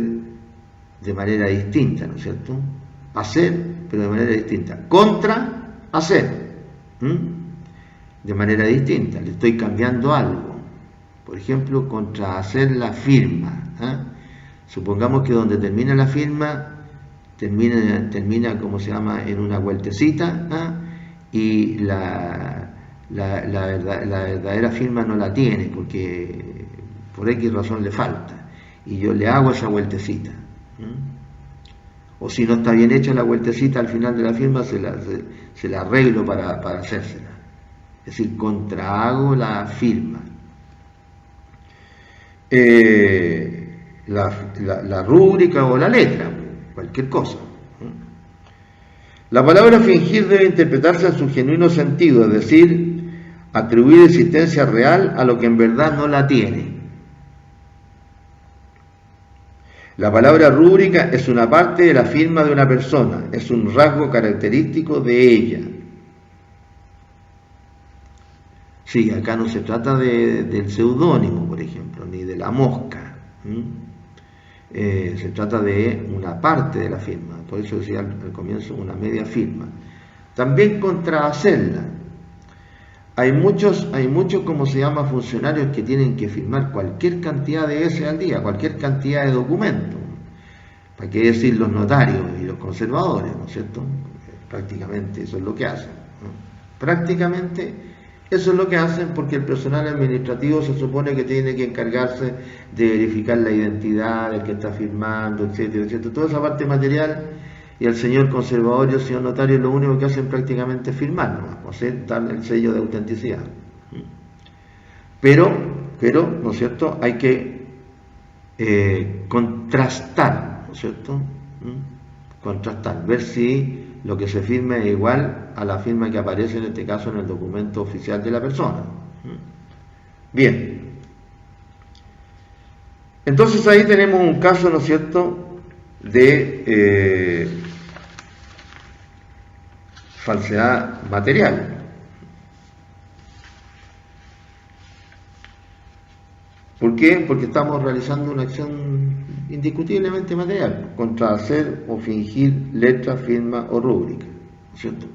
Speaker 1: de manera distinta, ¿no es cierto? Hacer, pero de manera distinta. Contra, hacer. De manera distinta, le estoy cambiando algo. Por ejemplo, contrahacer la firma. Supongamos que donde termina la firma, termina como se llama, en una vueltecita, y la verdadera firma no la tiene, porque por X razón le falta, y yo le hago esa vueltecita. O si no está bien hecha la vueltecita al final de la firma, se la arreglo para hacérsela. Es decir, contrahago la firma. La rúbrica o la letra, cualquier cosa. La palabra fingir debe interpretarse en su genuino sentido, es decir, atribuir existencia real a lo que en verdad no la tiene. La palabra rúbrica es una parte de la firma de una persona, es un rasgo característico de ella. Sí, acá no se trata del seudónimo, por ejemplo, ni de la mosca. Se trata de una parte de la firma, por eso decía al comienzo una media firma. También contrahacerla. Hay muchos, como se llama, funcionarios que tienen que firmar cualquier cantidad de veces al día, cualquier cantidad de documentos. ¿Para qué decir los notarios y los conservadores, ¿no es cierto? Prácticamente eso es lo que hacen, ¿no? Prácticamente eso es lo que hacen, porque el personal administrativo se supone que tiene que encargarse de verificar la identidad del que está firmando, etcétera, etcétera. Toda esa parte material, y el señor conservador y el señor notario lo único que hacen prácticamente es firmar, ¿no? O sea, darle el sello de autenticidad. Pero, ¿no es cierto?, hay que contrastar, ¿no es cierto? Contrastar, ver si lo que se firme es igual a la firma que aparece en este caso en el documento oficial de la persona. Bien. Entonces ahí tenemos un caso, ¿no es cierto?, de falsedad material. ¿Por qué? Porque estamos realizando una acción indiscutiblemente material, contrahacer o fingir letra, firma o rúbrica, ¿no es cierto?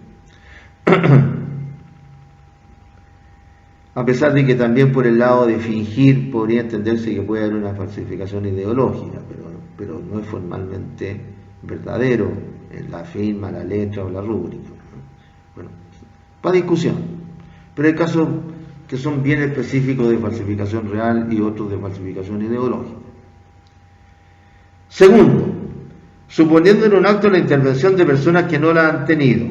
Speaker 1: A pesar de que también por el lado de fingir podría entenderse que puede haber una falsificación ideológica, pero no es formalmente verdadero en la firma, la letra o la rúbrica. Bueno, para discusión. Pero hay casos que son bien específicos de falsificación real y otros de falsificación ideológica. Segundo, suponiendo en un acto la intervención de personas que no la han tenido.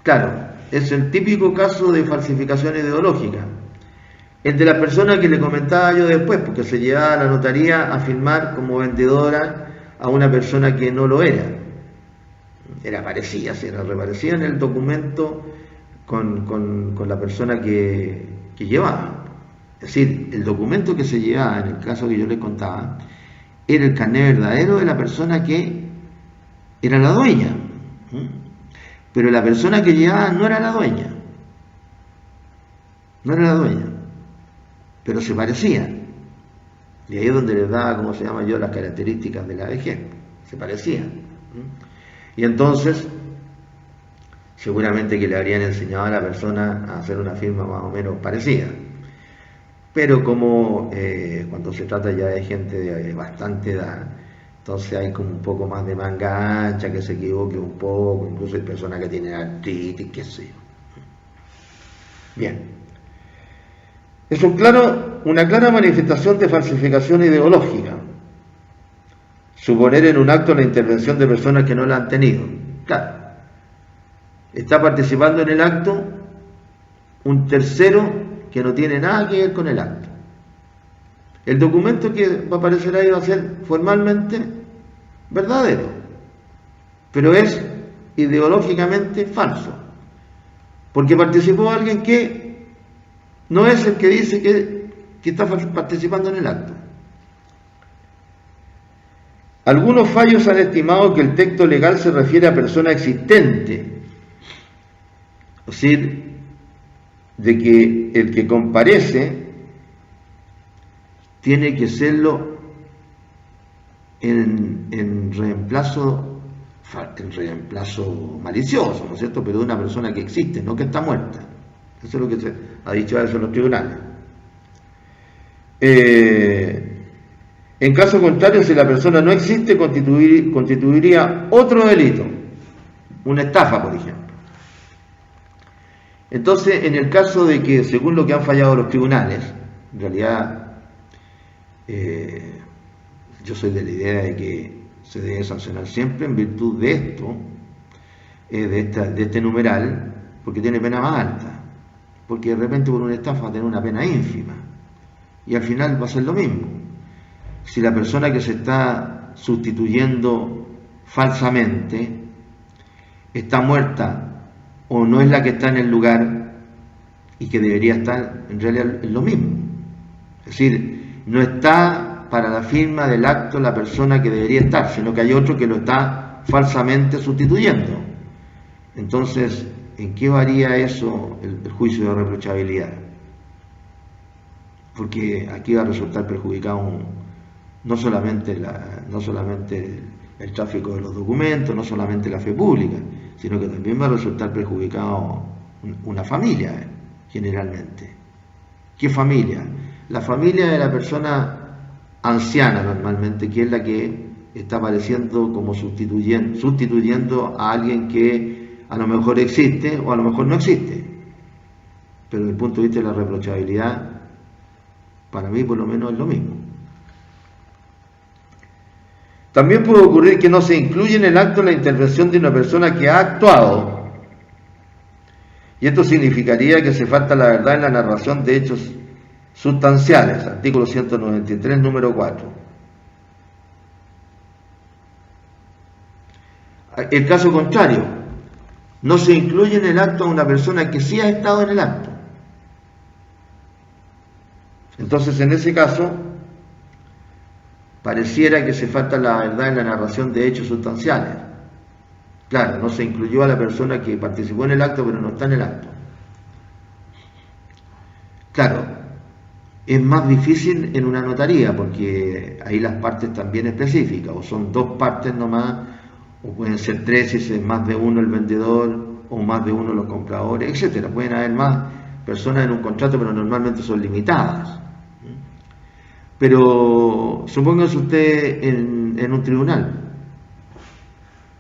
Speaker 1: Claro, es el típico caso de falsificación ideológica. El de la persona que le comentaba yo después, porque se llevaba a la notaría a firmar como vendedora a una persona que no lo era. Era parecida, se reparecía en el documento con la persona que llevaba. Es decir, el documento que se llevaba, en el caso que yo les contaba, era el carnet verdadero de la persona que era la dueña. Pero la persona que llevaba no era la dueña. No era la dueña. Pero se parecían. Y ahí es donde les daba, como se llama yo, las características de la vejez. Se parecían. Y entonces, seguramente que le habrían enseñado a la persona a hacer una firma más o menos parecida. Pero como cuando se trata ya de gente de bastante edad, entonces hay como un poco más de manga ancha, que se equivoque un poco, incluso hay personas que tienen artritis, qué sé yo. Bien. Es una clara manifestación de falsificación ideológica. Suponer en un acto la intervención de personas que no la han tenido. Claro. Está participando en el acto un tercero que no tiene nada que ver con el acto. El documento que va a aparecer ahí va a ser formalmente verdadero, pero es ideológicamente falso, porque participó alguien que no es el que dice que está participando en el acto. Algunos fallos han estimado que el texto legal se refiere a persona existente, es decir, de que el que comparece tiene que serlo en reemplazo malicioso, ¿no es cierto? Pero de una persona que existe, no que está muerta. Eso es lo que se ha dicho a veces en los tribunales. En caso contrario, si la persona no existe, constituiría otro delito, una estafa, por ejemplo. Entonces, en el caso de que, según lo que han fallado los tribunales, en realidad yo soy de la idea de que se debe sancionar siempre en virtud de esto, de este numeral, porque tiene pena más alta, porque de repente por una estafa va a tener una pena ínfima, y al final va a ser lo mismo. Si la persona que se está sustituyendo falsamente está muerta o no es la que está en el lugar y que debería estar, en realidad es lo mismo. Es decir, no está para la firma del acto la persona que debería estar, sino que hay otro que lo está falsamente sustituyendo. Entonces, ¿en qué varía eso el juicio de reprochabilidad? Porque aquí va a resultar perjudicado no solamente el tráfico de los documentos, no solamente la fe pública, sino que también va a resultar perjudicado una familia, generalmente. ¿Qué familia? La familia de la persona anciana, normalmente, que es la que está apareciendo como sustituyendo a alguien que a lo mejor existe o a lo mejor no existe. Pero desde el punto de vista de la reprochabilidad, para mí por lo menos es lo mismo. También puede ocurrir que no se incluya en el acto la intervención de una persona que ha actuado, y esto significaría que se falta la verdad en la narración de hechos sustanciales, artículo 193, número 4. El caso contrario, no se incluye en el acto a una persona que sí ha estado en el acto. Entonces, en ese caso, pareciera que se falta la verdad en la narración de hechos sustanciales. Claro, no se incluyó a la persona que participó en el acto, pero no está en el acto. Claro, es más difícil en una notaría, porque ahí las partes también específicas, o son dos partes nomás, o pueden ser tres si es más de uno el vendedor, o más de uno los compradores, etcétera. Pueden haber más personas en un contrato, pero normalmente son limitadas. Pero supóngase usted en un tribunal,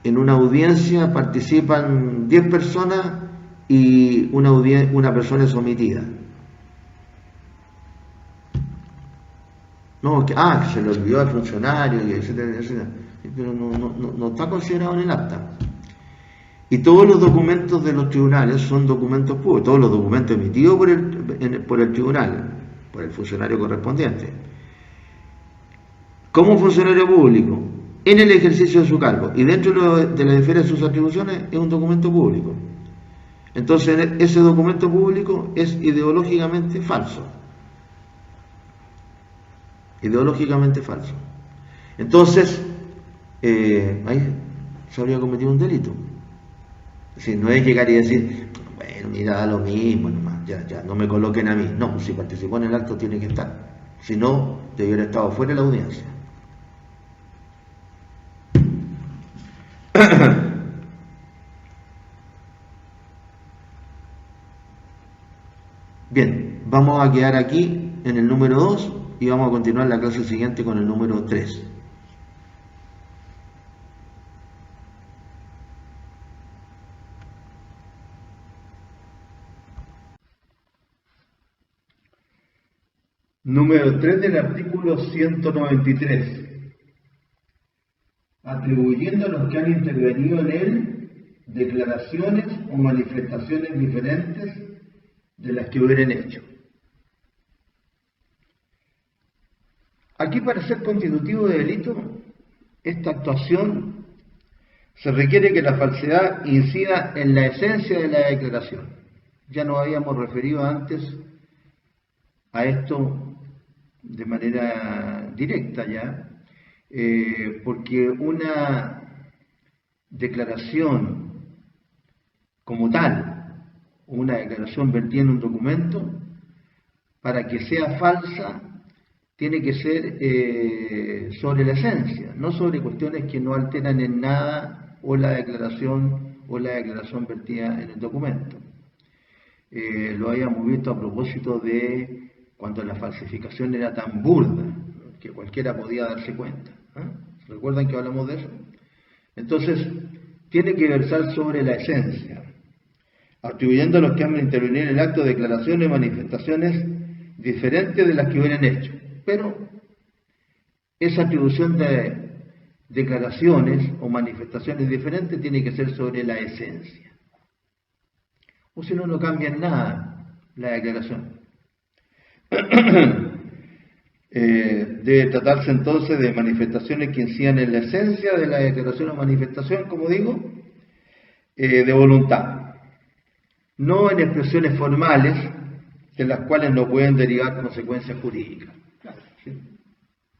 Speaker 1: en una audiencia participan 10 personas y una persona es omitida. No, que se le olvidó al funcionario, y etcétera, etcétera. Pero no está considerado en el acta. Y todos los documentos de los tribunales son documentos públicos, todos los documentos emitidos por el tribunal, por el funcionario correspondiente. Como funcionario público, en el ejercicio de su cargo y dentro de la esfera de sus atribuciones, es un documento público. Entonces, ese documento público es ideológicamente falso. Ideológicamente falso. Entonces, ahí se habría cometido un delito. Es decir, no es llegar y decir, bueno, mira, da lo mismo, nomás, ya, no me coloquen a mí. No, si participó en el acto tiene que estar. Si no, debiera estado fuera de la audiencia. Bien, vamos a quedar aquí en el número 2 y vamos a continuar la clase siguiente con el número 3. Número 3 del artículo 193. Atribuyendo a los que han intervenido en él declaraciones o manifestaciones diferentes de las que hubieran hecho. Aquí, para ser constitutivo de delito, esta actuación se requiere que la falsedad incida en la esencia de la declaración. Ya nos habíamos referido antes a esto de manera directa ya, porque una declaración como tal, una declaración vertida en un documento, para que sea falsa, tiene que ser sobre la esencia, no sobre cuestiones que no alteran en nada o la declaración vertida en el documento. Lo habíamos visto a propósito de cuando la falsificación era tan burda que cualquiera podía darse cuenta. ¿Recuerdan que hablamos de eso? Entonces, tiene que versar sobre la esencia, atribuyendo a los que han intervenido en el acto declaraciones y manifestaciones diferentes de las que hubieran hecho. Pero esa atribución de declaraciones o manifestaciones diferentes tiene que ser sobre la esencia. O si no, no cambia en nada la declaración. Debe tratarse entonces de manifestaciones que incidan en la esencia de la declaración o manifestación, como digo, de voluntad, no en expresiones formales de las cuales no pueden derivar consecuencias jurídicas. Claro, ¿sí?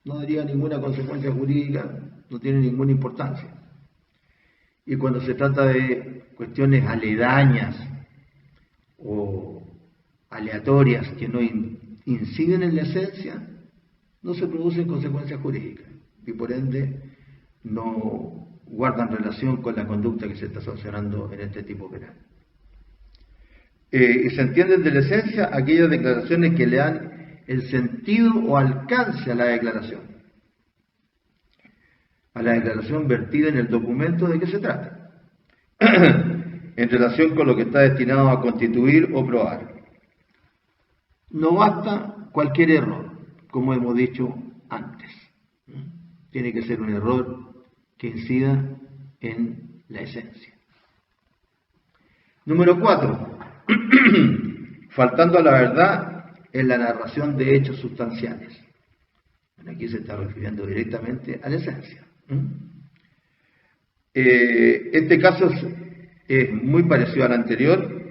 Speaker 1: No deriva ninguna consecuencia jurídica, no tiene ninguna importancia. Y cuando se trata de cuestiones aledañas o aleatorias que no inciden en la esencia, no se producen consecuencias jurídicas y por ende no guardan relación con la conducta que se está sancionando en este tipo penal. Y se entienden de la esencia aquellas declaraciones que le dan el sentido o alcance a la declaración vertida en el documento de que se trata, en relación con lo que está destinado a constituir o probar. No basta cualquier error, como hemos dicho antes. Tiene que ser un error que incida en la esencia. Número 4. Faltando a la verdad en la narración de hechos sustanciales. Aquí se está refiriendo directamente a la esencia. Este caso es muy parecido al anterior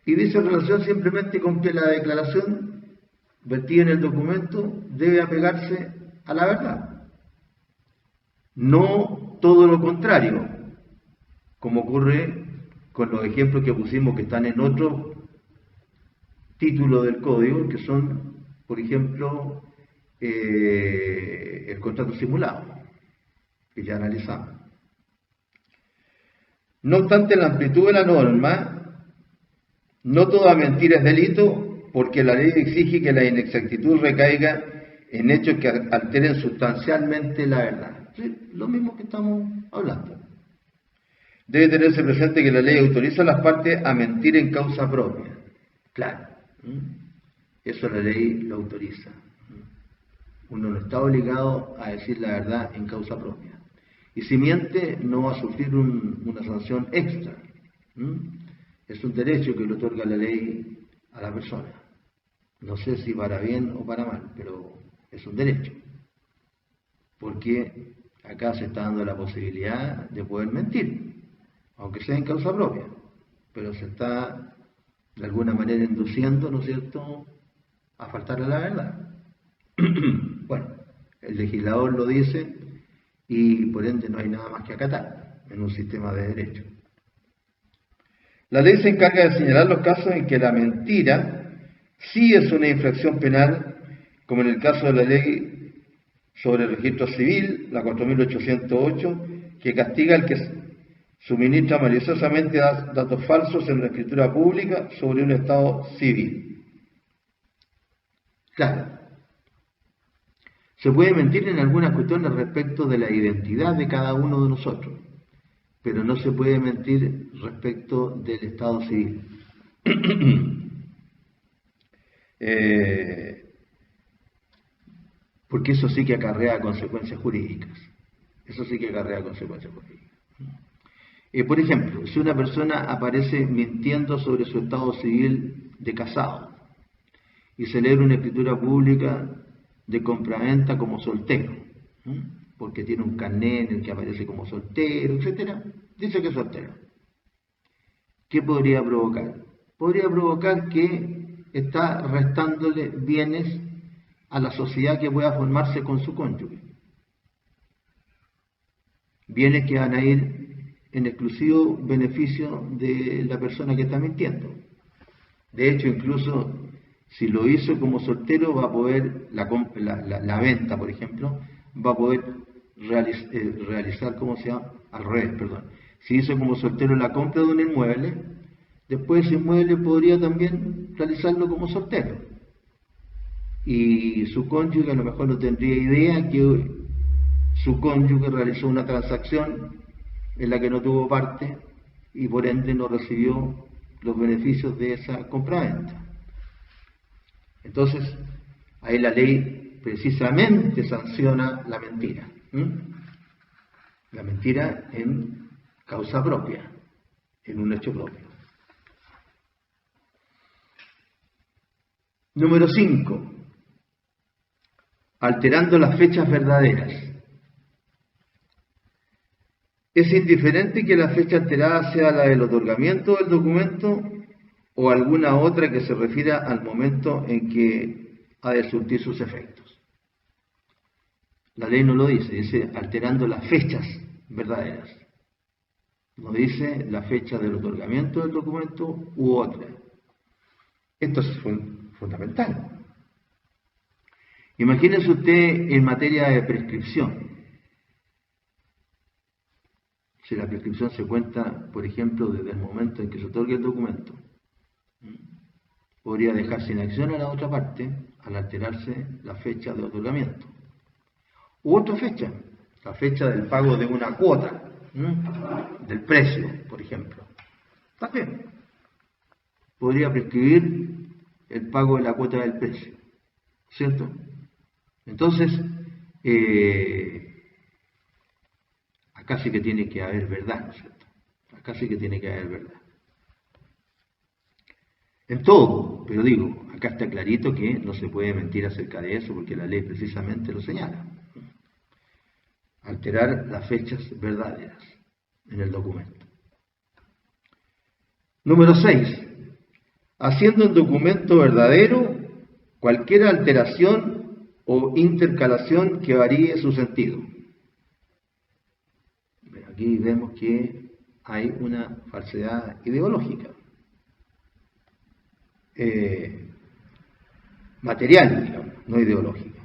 Speaker 1: y dice en relación simplemente con que la declaración vertida en el documento debe apegarse a la verdad, no todo lo contrario, como ocurre con los ejemplos que pusimos que están en otro título del código, que son, por ejemplo, el contrato simulado, que ya analizamos. No obstante, la amplitud de la norma, no toda mentira es delito, porque la ley exige que la inexactitud recaiga en hechos que alteren sustancialmente la verdad. ¿Sí? Lo mismo que estamos hablando. Debe tenerse presente que la ley autoriza a las partes a mentir en causa propia. Claro, eso la ley lo autoriza. Uno no está obligado a decir la verdad en causa propia. Y si miente, no va a sufrir una sanción extra. Es un derecho que le otorga la ley a la persona. No sé si para bien o para mal, pero es un derecho. Porque acá se está dando la posibilidad de poder mentir, aunque sea en causa propia. Pero se está de alguna manera induciendo, ¿no es cierto?, a faltarle la verdad. Bueno, el legislador lo dice y por ende no hay nada más que acatar en un sistema de derecho. La ley se encarga de señalar los casos en que la mentira sí es una infracción penal, como en el caso de la ley sobre el registro civil, la 4808, que castiga al que suministra maliciosamente datos falsos en la escritura pública sobre un estado civil. Claro. Se puede mentir en algunas cuestiones respecto de la identidad de cada uno de nosotros, pero no se puede mentir respecto del estado civil. Porque eso sí que acarrea consecuencias jurídicas. Eso sí que acarrea consecuencias jurídicas. Por ejemplo, si una persona aparece mintiendo sobre su estado civil de casado y celebra una escritura pública de compraventa como soltero, porque tiene un carnet en el que aparece como soltero, etcétera, dice que es soltero. ¿Qué podría provocar? Podría provocar que está restándole bienes a la sociedad que pueda formarse con su cónyuge. Bienes que van a ir en exclusivo beneficio de la persona que está mintiendo. De hecho, incluso si lo hizo como soltero, va a poder, la venta, por ejemplo, va a poder realizar, ¿cómo se llama? Al revés, perdón. Si hizo como soltero la compra de un inmueble, después ese inmueble podría también realizarlo como soltero. Y su cónyuge a lo mejor no tendría idea que su cónyuge realizó una transacción en la que no tuvo parte y por ende no recibió los beneficios de esa compraventa. Entonces, ahí la ley precisamente sanciona la mentira. La mentira en causa propia, en un hecho propio. Número 5. Alterando las fechas verdaderas. Es indiferente que la fecha alterada sea la del otorgamiento del documento o alguna otra que se refiera al momento en que ha de surtir sus efectos. La ley no lo dice, dice alterando las fechas verdaderas. No dice la fecha del otorgamiento del documento u otra. Esto es fundamental. Imagínese usted en materia de prescripción. Si la prescripción se cuenta, por ejemplo, desde el momento en que se otorga el documento, podría dejar sin acción a la otra parte al alterarse la fecha de otorgamiento. U otra fecha, la fecha del pago de una cuota, del precio, por ejemplo. También podría prescribir el pago de la cuota del precio, ¿cierto? Entonces, acá sí que tiene que haber verdad, ¿no es cierto? Acá sí que tiene que haber verdad. En todo, pero digo, acá está clarito que no se puede mentir acerca de eso porque la ley precisamente lo señala. Alterar las fechas verdaderas en el documento. Número 6. Haciendo un documento verdadero cualquier alteración o intercalación que varíe su sentido. Aquí vemos que hay una falsedad ideológica. Material, digamos, no ideológica.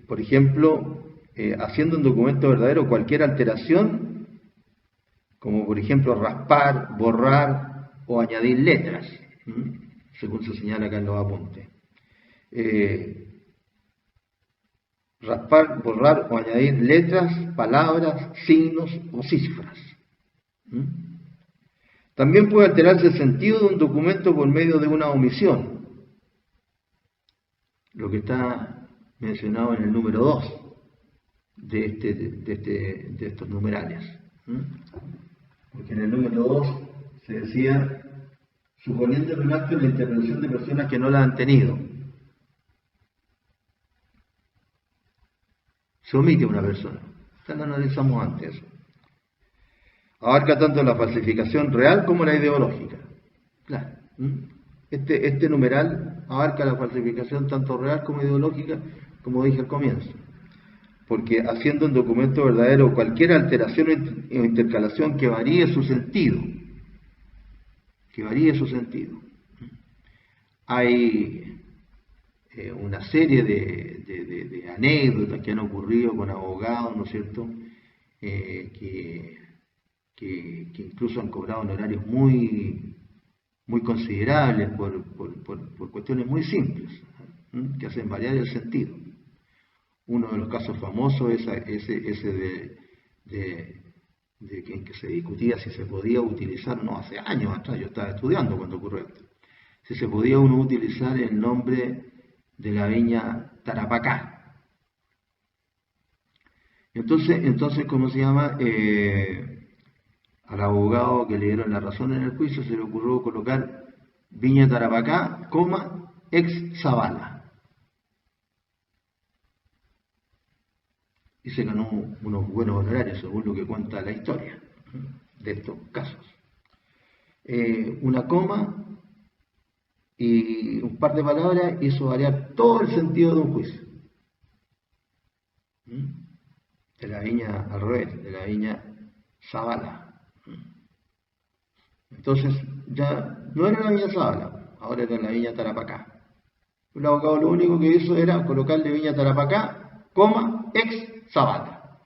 Speaker 1: Por ejemplo, haciendo un documento verdadero cualquier alteración, como por ejemplo raspar, borrar o añadir letras, según se señala acá en los apuntes. Raspar, borrar o añadir letras, palabras, signos o cifras. ¿Mm? También puede alterarse el sentido de un documento por medio de una omisión, lo que está mencionado en el número 2 de estos numerales. ¿Mm? Porque en el número 2 se decía, suponiendo en un acto la intervención de personas que no la han tenido. Se omite una persona. Ya lo analizamos antes. Abarca tanto la falsificación real como la ideológica. Claro. Este numeral abarca la falsificación tanto real como ideológica, como dije al comienzo. Porque haciendo un documento verdadero cualquier alteración o intercalación que varíe su sentido, Hay una serie de anécdotas que han ocurrido con abogados, ¿no es cierto?, que incluso han cobrado honorarios muy considerables por cuestiones muy simples, que hacen variar el sentido. Uno de los casos famosos es ese en que se discutía si se podía utilizar, no, hace años atrás, yo estaba estudiando cuando ocurrió esto, si se podía uno utilizar el nombre de la viña Tarapacá. Entonces ¿cómo se llama? Al abogado que le dieron la razón en el juicio se le ocurrió colocar Viña Tarapacá, ex Zavala. Y se ganó unos buenos honorarios, según lo que cuenta la historia de estos casos. Una coma y un par de palabras hizo variar todo el sentido de un juicio. De la viña al revés, de la viña Zavala. Entonces ya no era la viña Zavala, ahora era la viña Tarapacá. El abogado lo único que hizo era colocarle viña Tarapacá, ex Zavala.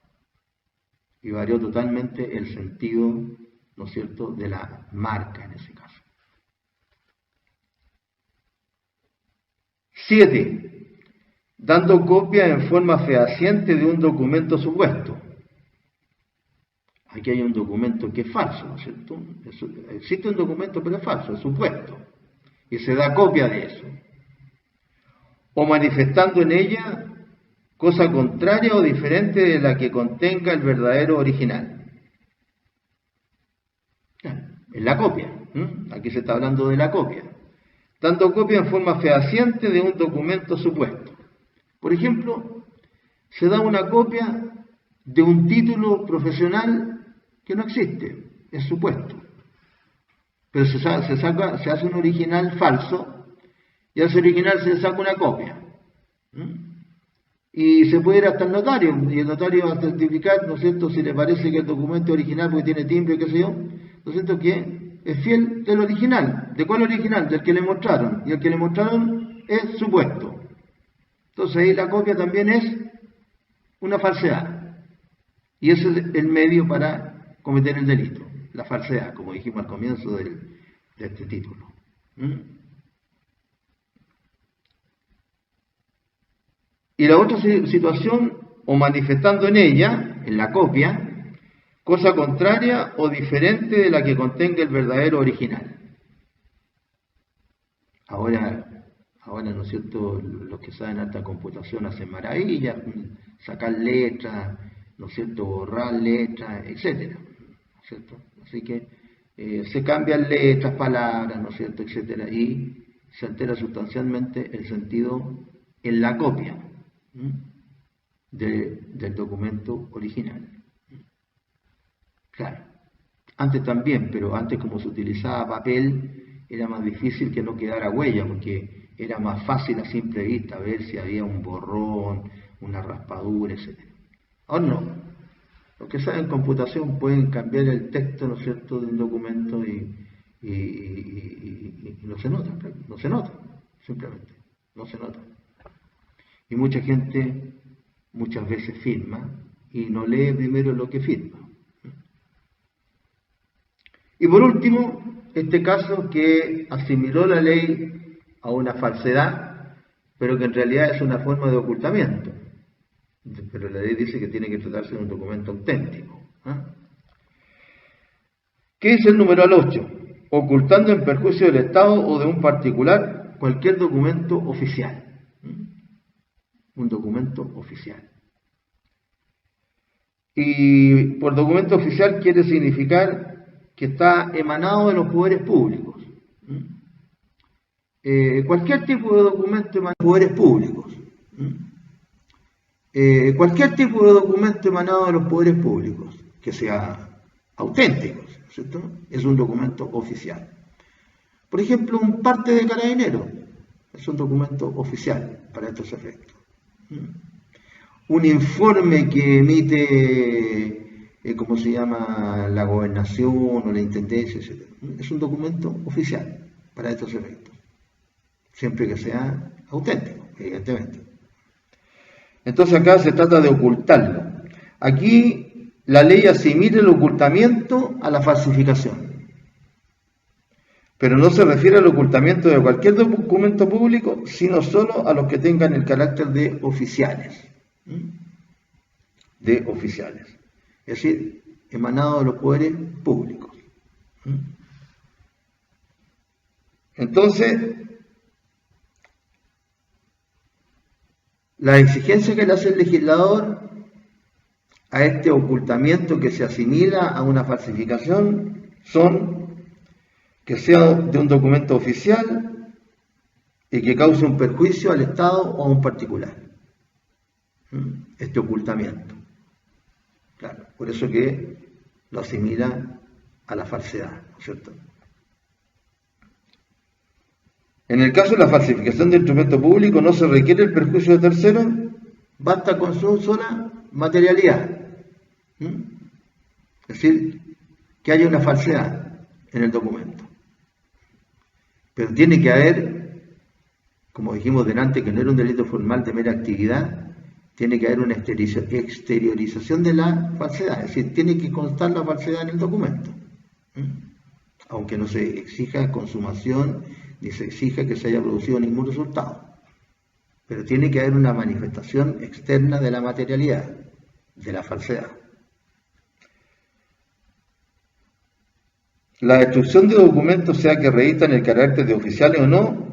Speaker 1: Y varió totalmente el sentido, ¿no es cierto?, de la marca en ese caso. 7. Dando copia en forma fehaciente de un documento supuesto. Aquí hay un documento que es falso, ¿no es cierto? Existe un documento, pero es falso, es supuesto. Y se da copia de eso. O manifestando en ella cosa contraria o diferente de la que contenga el verdadero original. Es la copia. Aquí se está hablando de la copia. Dando copia en forma fehaciente de un documento supuesto. Por ejemplo, se da una copia de un título profesional que no existe, es supuesto. Pero se hace un original falso y a ese original se le saca una copia. Y se puede ir hasta el notario, y el notario va a certificar, ¿no es cierto?, si le parece que el documento es original porque tiene timbre, qué sé yo, ¿no es cierto?, que es fiel del original. ¿De cuál original? Del que le mostraron. Y el que le mostraron es supuesto. Entonces ahí la copia también es una falsedad. Y ese es el medio para cometer el delito, la falsedad, como dijimos al comienzo de este título. Y la otra situación, o manifestando en ella, en la copia, cosa contraria o diferente de la que contenga el verdadero original. Ahora, ¿no es cierto?, los que saben alta computación hacen maravillas, sacar letras, ¿no es cierto?, borrar letras, etcétera, ¿no es cierto? Así que se cambian letras, palabras, ¿no es cierto?, etcétera, y se altera sustancialmente el sentido en la copia del documento original. Claro, antes también, pero antes como se utilizaba papel, era más difícil que no quedara huella, porque era más fácil a simple vista ver si había un borrón, una raspadura, etc. Ahora no. Los que saben computación pueden cambiar el texto, ¿no es cierto?, de un documento y no se nota, simplemente, no se nota. Y mucha gente muchas veces firma y no lee primero lo que firma. Y por último, este caso que asimiló la ley a una falsedad, pero que en realidad es una forma de ocultamiento. Pero la ley dice que tiene que tratarse de un documento auténtico. ¿Qué dice el numeral 8? Ocultando en perjuicio del Estado o de un particular cualquier documento oficial. Un documento oficial. Y por documento oficial quiere significar que está emanado de los poderes públicos. Cualquier tipo de documento emanado de los poderes públicos. Cualquier tipo de documento emanado de los poderes públicos, que sea auténtico, ¿cierto? Es un documento oficial. Por ejemplo, un parte de Carabineros es un documento oficial para estos efectos. Un informe que emite, ¿cómo se llama?, la gobernación o la intendencia, etc. Es un documento oficial para estos efectos, siempre que sea auténtico, evidentemente. Entonces acá se trata de ocultarlo. Aquí la ley asimila el ocultamiento a la falsificación, pero no se refiere al ocultamiento de cualquier documento público, sino solo a los que tengan el carácter de oficiales. De oficiales, es decir, emanado de los poderes públicos. Entonces, la exigencia que le hace el legislador a este ocultamiento que se asimila a una falsificación son que sea de un documento oficial y que cause un perjuicio al Estado o a un particular. Este ocultamiento. Claro, por eso que lo asimila a la falsedad, ¿no es cierto? En el caso de la falsificación de instrumento público no se requiere el perjuicio de terceros, basta con su sola materialidad. Es decir, que haya una falsedad en el documento. Pero tiene que haber, como dijimos delante, que no era un delito formal de mera actividad, tiene que haber una exteriorización de la falsedad, es decir, tiene que constar la falsedad en el documento, aunque no se exija consumación ni se exija que se haya producido ningún resultado, pero tiene que haber una manifestación externa de la materialidad, de la falsedad. La destrucción de documentos, sea que revistan el carácter de oficiales o no,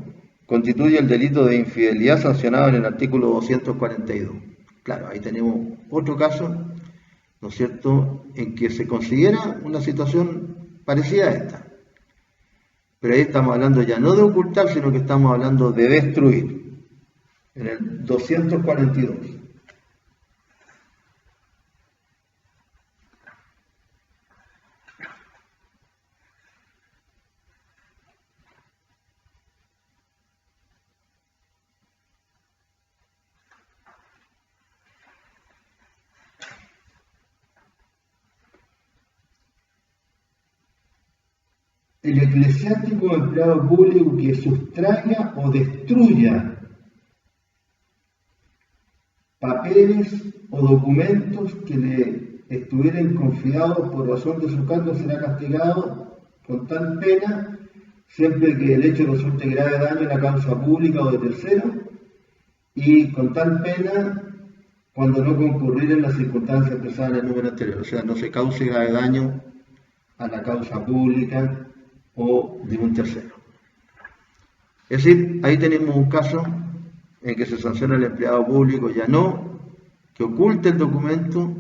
Speaker 1: constituye el delito de infidelidad sancionado en el artículo 242. Claro, ahí tenemos otro caso, ¿no es cierto?, en que se considera una situación parecida a esta. Pero ahí estamos hablando ya no de ocultar, sino que estamos hablando de destruir. En el 242. El eclesiástico o empleado público que sustraiga o destruya papeles o documentos que le estuvieran confiados por razón de su cargo será castigado con tal pena, siempre que el hecho resulte grave daño en la causa pública o de tercero, y con tal pena cuando no concurrir en las circunstancias expresadas en el número anterior, o sea, no se cause grave daño a la causa pública o de un tercero. Es decir, ahí tenemos un caso en que se sanciona al empleado público ya no que oculte el documento,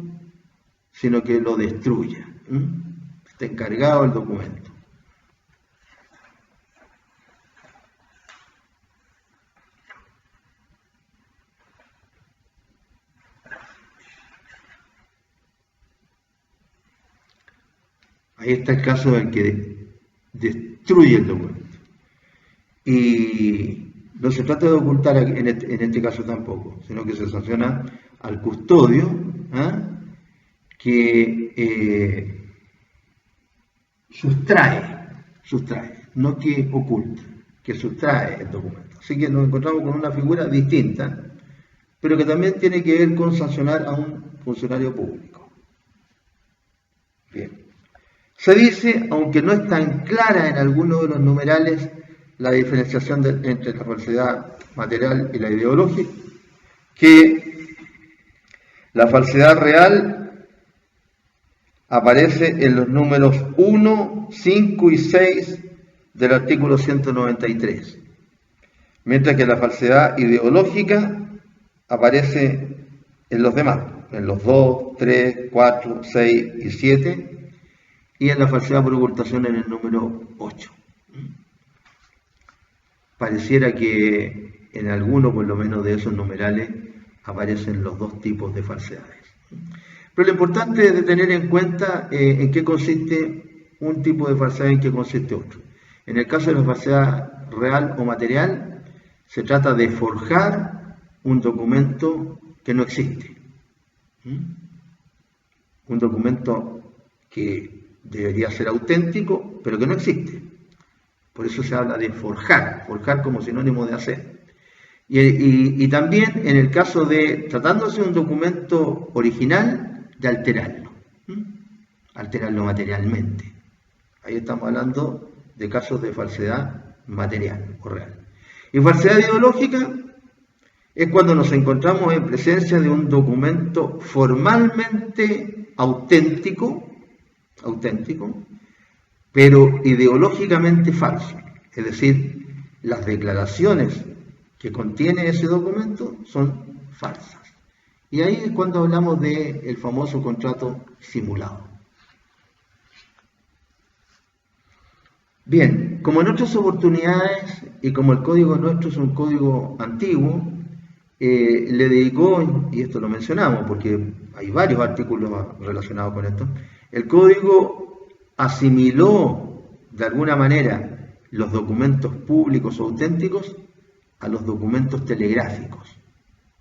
Speaker 1: sino que lo destruya. Está encargado el documento. Ahí está el caso en que destruye el documento. Y no se trata de ocultar en este caso tampoco, sino que se sanciona al custodio que sustrae, no que oculta, que sustrae el documento. Así que nos encontramos con una figura distinta, pero que también tiene que ver con sancionar a un funcionario público. Bien. Se dice, aunque no es tan clara en algunos de los numerales, la diferenciación entre la falsedad material y la ideológica, que la falsedad real aparece en los números 1, 5 y 6 del artículo 193, mientras que la falsedad ideológica aparece en los demás, en los 2, 3, 4, 6 y 7, y en la falsedad por ocultación en el número 8. Pareciera que en alguno, por lo menos de esos numerales, aparecen los dos tipos de falsedades. Pero lo importante es de tener en cuenta en qué consiste un tipo de falsedad y en qué consiste otro. En el caso de la falsedad real o material, se trata de forjar un documento que no existe. Un documento que debería ser auténtico, pero que no existe. Por eso se habla de forjar como sinónimo de hacer. Y también en el caso de, tratándose de un documento original, de alterarlo materialmente. Ahí estamos hablando de casos de falsedad material o real. Y falsedad ideológica es cuando nos encontramos en presencia de un documento formalmente auténtico, pero ideológicamente falso. Es decir, las declaraciones que contiene ese documento son falsas. Y ahí es cuando hablamos del famoso contrato simulado. Bien, como en otras oportunidades y como el código nuestro es un código antiguo, le dedicó, y esto lo mencionamos porque hay varios artículos relacionados con esto, el código asimiló de alguna manera los documentos públicos o auténticos a los documentos telegráficos.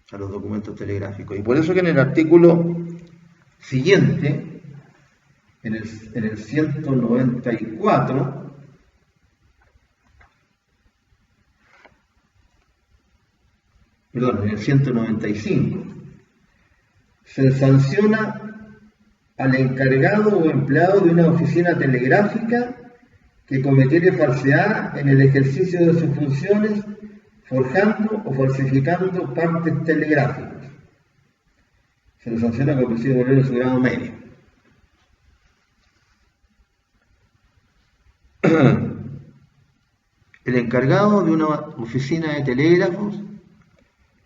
Speaker 1: Y por eso que en el artículo siguiente, en el 194, en el 195, se sanciona al encargado o empleado de una oficina telegráfica que cometiere falsedad en el ejercicio de sus funciones, forjando o falsificando partes telegráficas. Se le sanciona con presidio de volver a su grado medio. El encargado de una oficina de telégrafos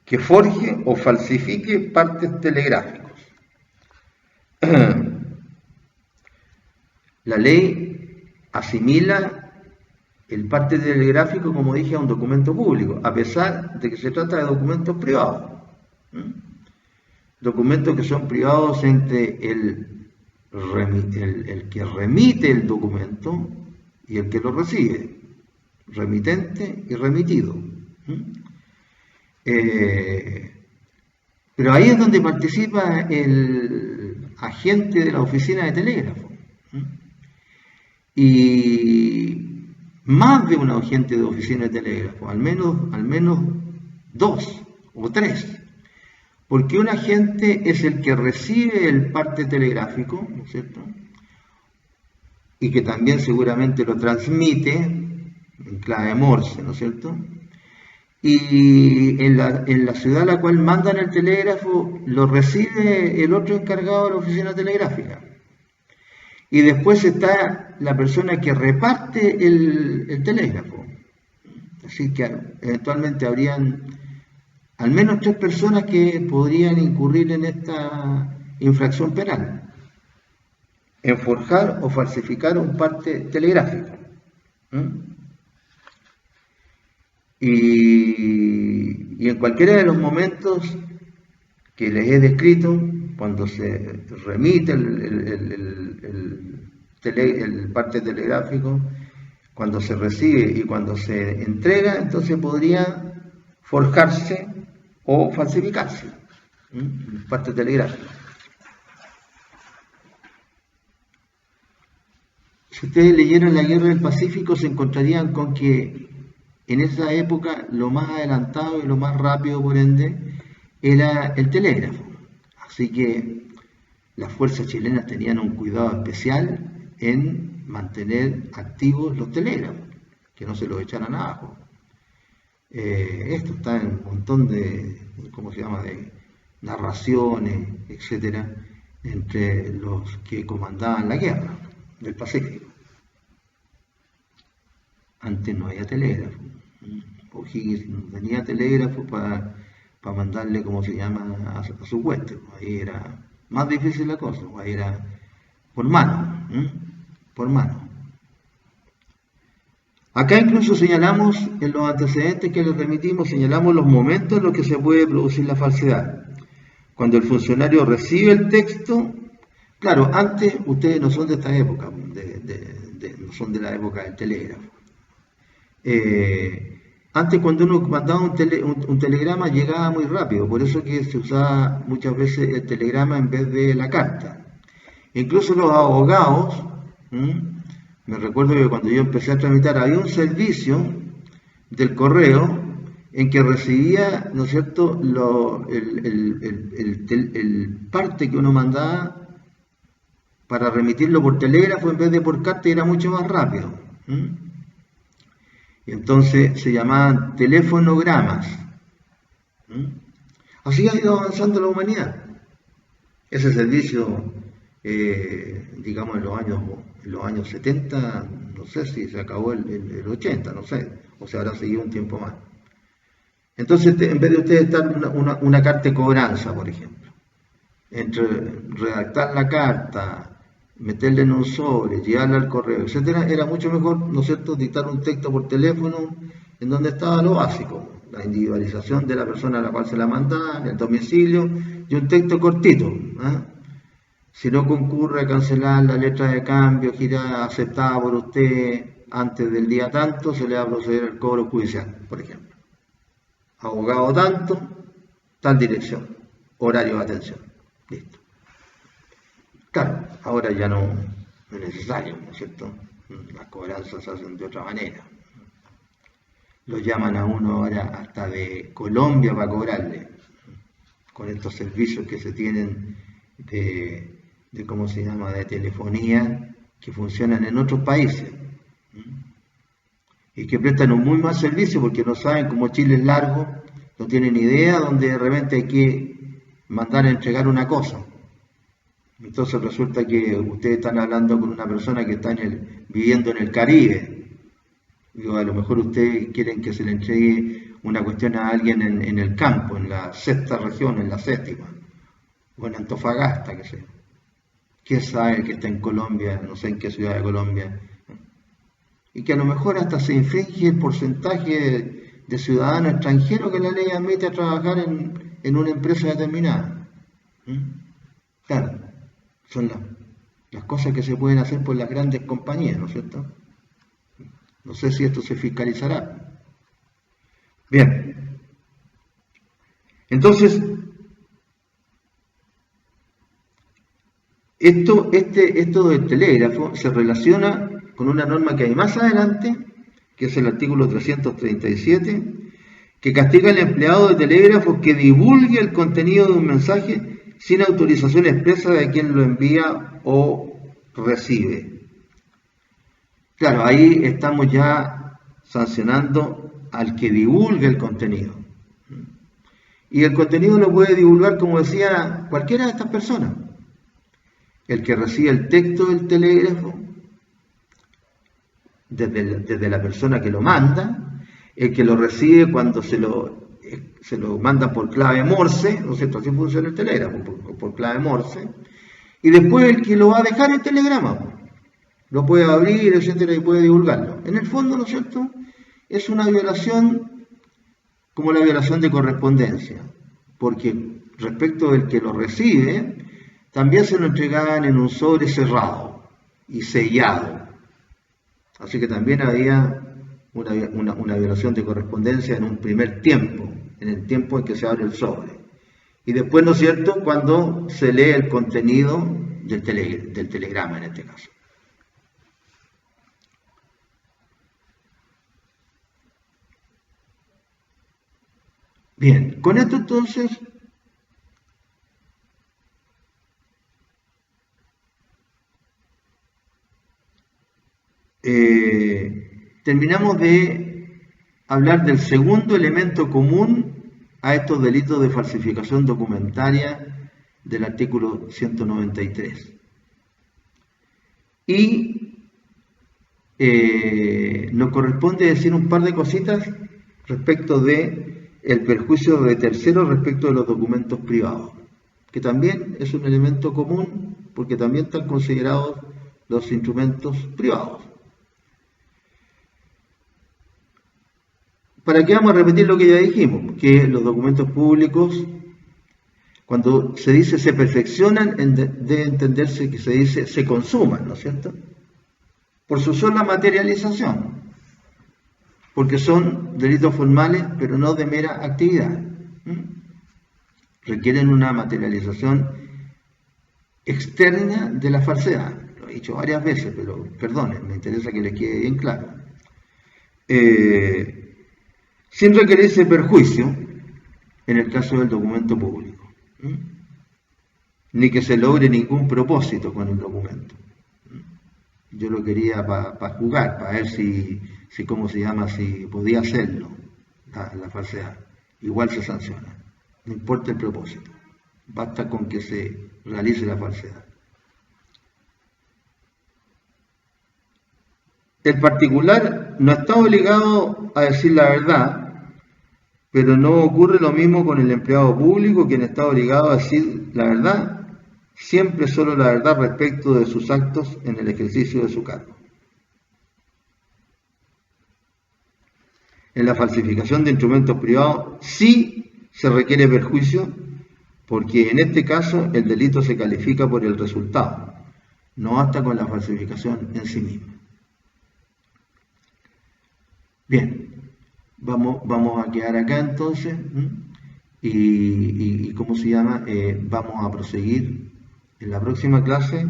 Speaker 1: que forje o falsifique partes telegráficos. La ley asimila el parte telegráfico, como dije, a un documento público, a pesar de que se trata de documentos privados. Documentos que son privados entre el que remite el documento y el que lo recibe, remitente y remitido. Pero ahí es donde participa el agente de la oficina de telégrafo. Y más de un agente de oficina de telégrafo, al menos 2 o 3. Porque un agente es el que recibe el parte telegráfico, ¿no es cierto? Y que también seguramente lo transmite en clave Morse, ¿no es cierto? Y en la ciudad a la cual mandan el telégrafo lo recibe el otro encargado de la oficina telegráfica. Y después está la persona que reparte el telégrafo. Así que eventualmente habrían al menos 3 personas que podrían incurrir en esta infracción penal, en forjar o falsificar un parte telegráfico. Y en cualquiera de los momentos que les he descrito, cuando se remite el parte telegráfico, cuando se recibe y cuando se entrega, entonces podría forjarse o falsificarse el parte telegráfico. Si ustedes leyeron la Guerra del Pacífico, se encontrarían con que en esa época lo más adelantado y lo más rápido, por ende, era el telégrafo. Así que las fuerzas chilenas tenían un cuidado especial en mantener activos los telégrafos, que no se los echaran abajo. Esto está en un montón de, de narraciones, etcétera, entre los que comandaban la guerra del Pacífico. Antes no había telégrafo. O'Higgins no tenía telégrafo para mandarle, como se llama, a su hueste. Ahí era más difícil la cosa, ahí era por mano, por mano. Acá incluso señalamos, en los antecedentes que les remitimos, señalamos los momentos en los que se puede producir la falsedad. Cuando el funcionario recibe el texto, claro, antes ustedes no son de esta época, no son de la época del telégrafo. Antes cuando uno mandaba un telegrama llegaba muy rápido, por eso que se usaba muchas veces el telegrama en vez de la carta. Incluso los abogados, me recuerdo que cuando yo empecé a tramitar había un servicio del correo en que recibía, ¿no es cierto?, el parte que uno mandaba para remitirlo por telégrafo en vez de por carta, y era mucho más rápido. Y entonces se llamaban telefonogramas. Así ha ido avanzando la humanidad. Ese servicio, digamos, en los años 70, no sé si se acabó el 80, no sé, o se habrá seguido un tiempo más. Entonces, en vez de ustedes estar una carta de cobranza, por ejemplo, entre redactar la carta, meterle en un sobre, llevarla al correo, etcétera, era mucho mejor, ¿no es cierto?, dictar un texto por teléfono en donde estaba lo básico, la individualización de la persona a la cual se la mandaba, el domicilio, y un texto cortito. Si no concurre a cancelar la letra de cambio girada aceptada por usted antes del día tanto, se le va a proceder el cobro judicial, por ejemplo. Abogado tanto, tal dirección, horario de atención, listo. Claro, ahora ya no es necesario, ¿no es cierto? Las cobranzas se hacen de otra manera. Lo llaman a uno ahora hasta de Colombia para cobrarle, con estos servicios que se tienen de ¿cómo se llama?, de telefonía, que funcionan en otros países. Y que prestan un muy mal servicio porque no saben, como Chile es largo, no tienen idea donde de repente hay que mandar a entregar una cosa. Entonces resulta que ustedes están hablando con una persona que está viviendo en el Caribe. Digo, a lo mejor ustedes quieren que se le entregue una cuestión a alguien en el campo, en la sexta región, en la séptima, o en Antofagasta, que sé. ¿Quién sabe que está en Colombia, no sé en qué ciudad de Colombia? Y que a lo mejor hasta se infringe el porcentaje de ciudadanos extranjeros que la ley admite a trabajar en una empresa determinada. Claro, son las cosas que se pueden hacer por las grandes compañías, ¿no es cierto? No sé si esto se fiscalizará. Bien. Entonces, esto del telégrafo se relaciona con una norma que hay más adelante, que es el artículo 337, que castiga al empleado de telégrafo que divulgue el contenido de un mensaje sin autorización expresa de quien lo envía o recibe. Claro, ahí estamos ya sancionando al que divulgue el contenido. Y el contenido lo puede divulgar, como decía, cualquiera de estas personas. El que recibe el texto del telégrafo, desde la persona que lo manda, el que lo recibe cuando se lo manda por clave Morse, ¿no es cierto? Así funciona el telégrafo, por clave Morse, y después el que lo va a dejar el telegrama, lo puede abrir, etcétera, y puede divulgarlo. En el fondo, ¿no es cierto?, es una violación como la violación de correspondencia, porque respecto del que lo recibe, también se lo entregaban en un sobre cerrado y sellado. Así que también había una violación de correspondencia en un primer tiempo, en el tiempo en que se abre el sobre. Y después, ¿no es cierto?, cuando se lee el contenido del telegrama en este caso. Bien, con esto entonces terminamos de hablar del segundo elemento común a estos delitos de falsificación documentaria del artículo 193. Y nos corresponde decir un par de cositas respecto de el perjuicio de terceros respecto de los documentos privados, que también es un elemento común porque también están considerados los instrumentos privados. ¿Para qué vamos a repetir lo que ya dijimos? Que los documentos públicos, cuando se dice se perfeccionan, debe entenderse que se dice se consuman, ¿no es cierto? Por su sola materialización, porque son delitos formales, pero no de mera actividad. Requieren una materialización externa de la falsedad. Lo he dicho varias veces, pero perdonen, me interesa que les quede bien claro. Sin requerirse perjuicio en el caso del documento público, ni que se logre ningún propósito con el documento. Yo lo quería para jugar, para ver si ¿cómo se llama? Si podía hacerlo, la falsedad. Igual se sanciona, no importa el propósito, basta con que se realice la falsedad. El particular no está obligado a decir la verdad, pero no ocurre lo mismo con el empleado público, quien está obligado a decir la verdad, siempre solo la verdad respecto de sus actos en el ejercicio de su cargo. En la falsificación de instrumentos privados sí se requiere perjuicio, porque en este caso el delito se califica por el resultado, no basta con la falsificación en sí misma. Bien, vamos a quedar acá entonces y ¿cómo se llama? Vamos a proseguir en la próxima clase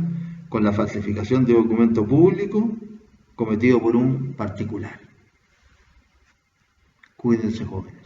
Speaker 1: con la falsificación de documento público cometido por un particular. Cuídense, jóvenes.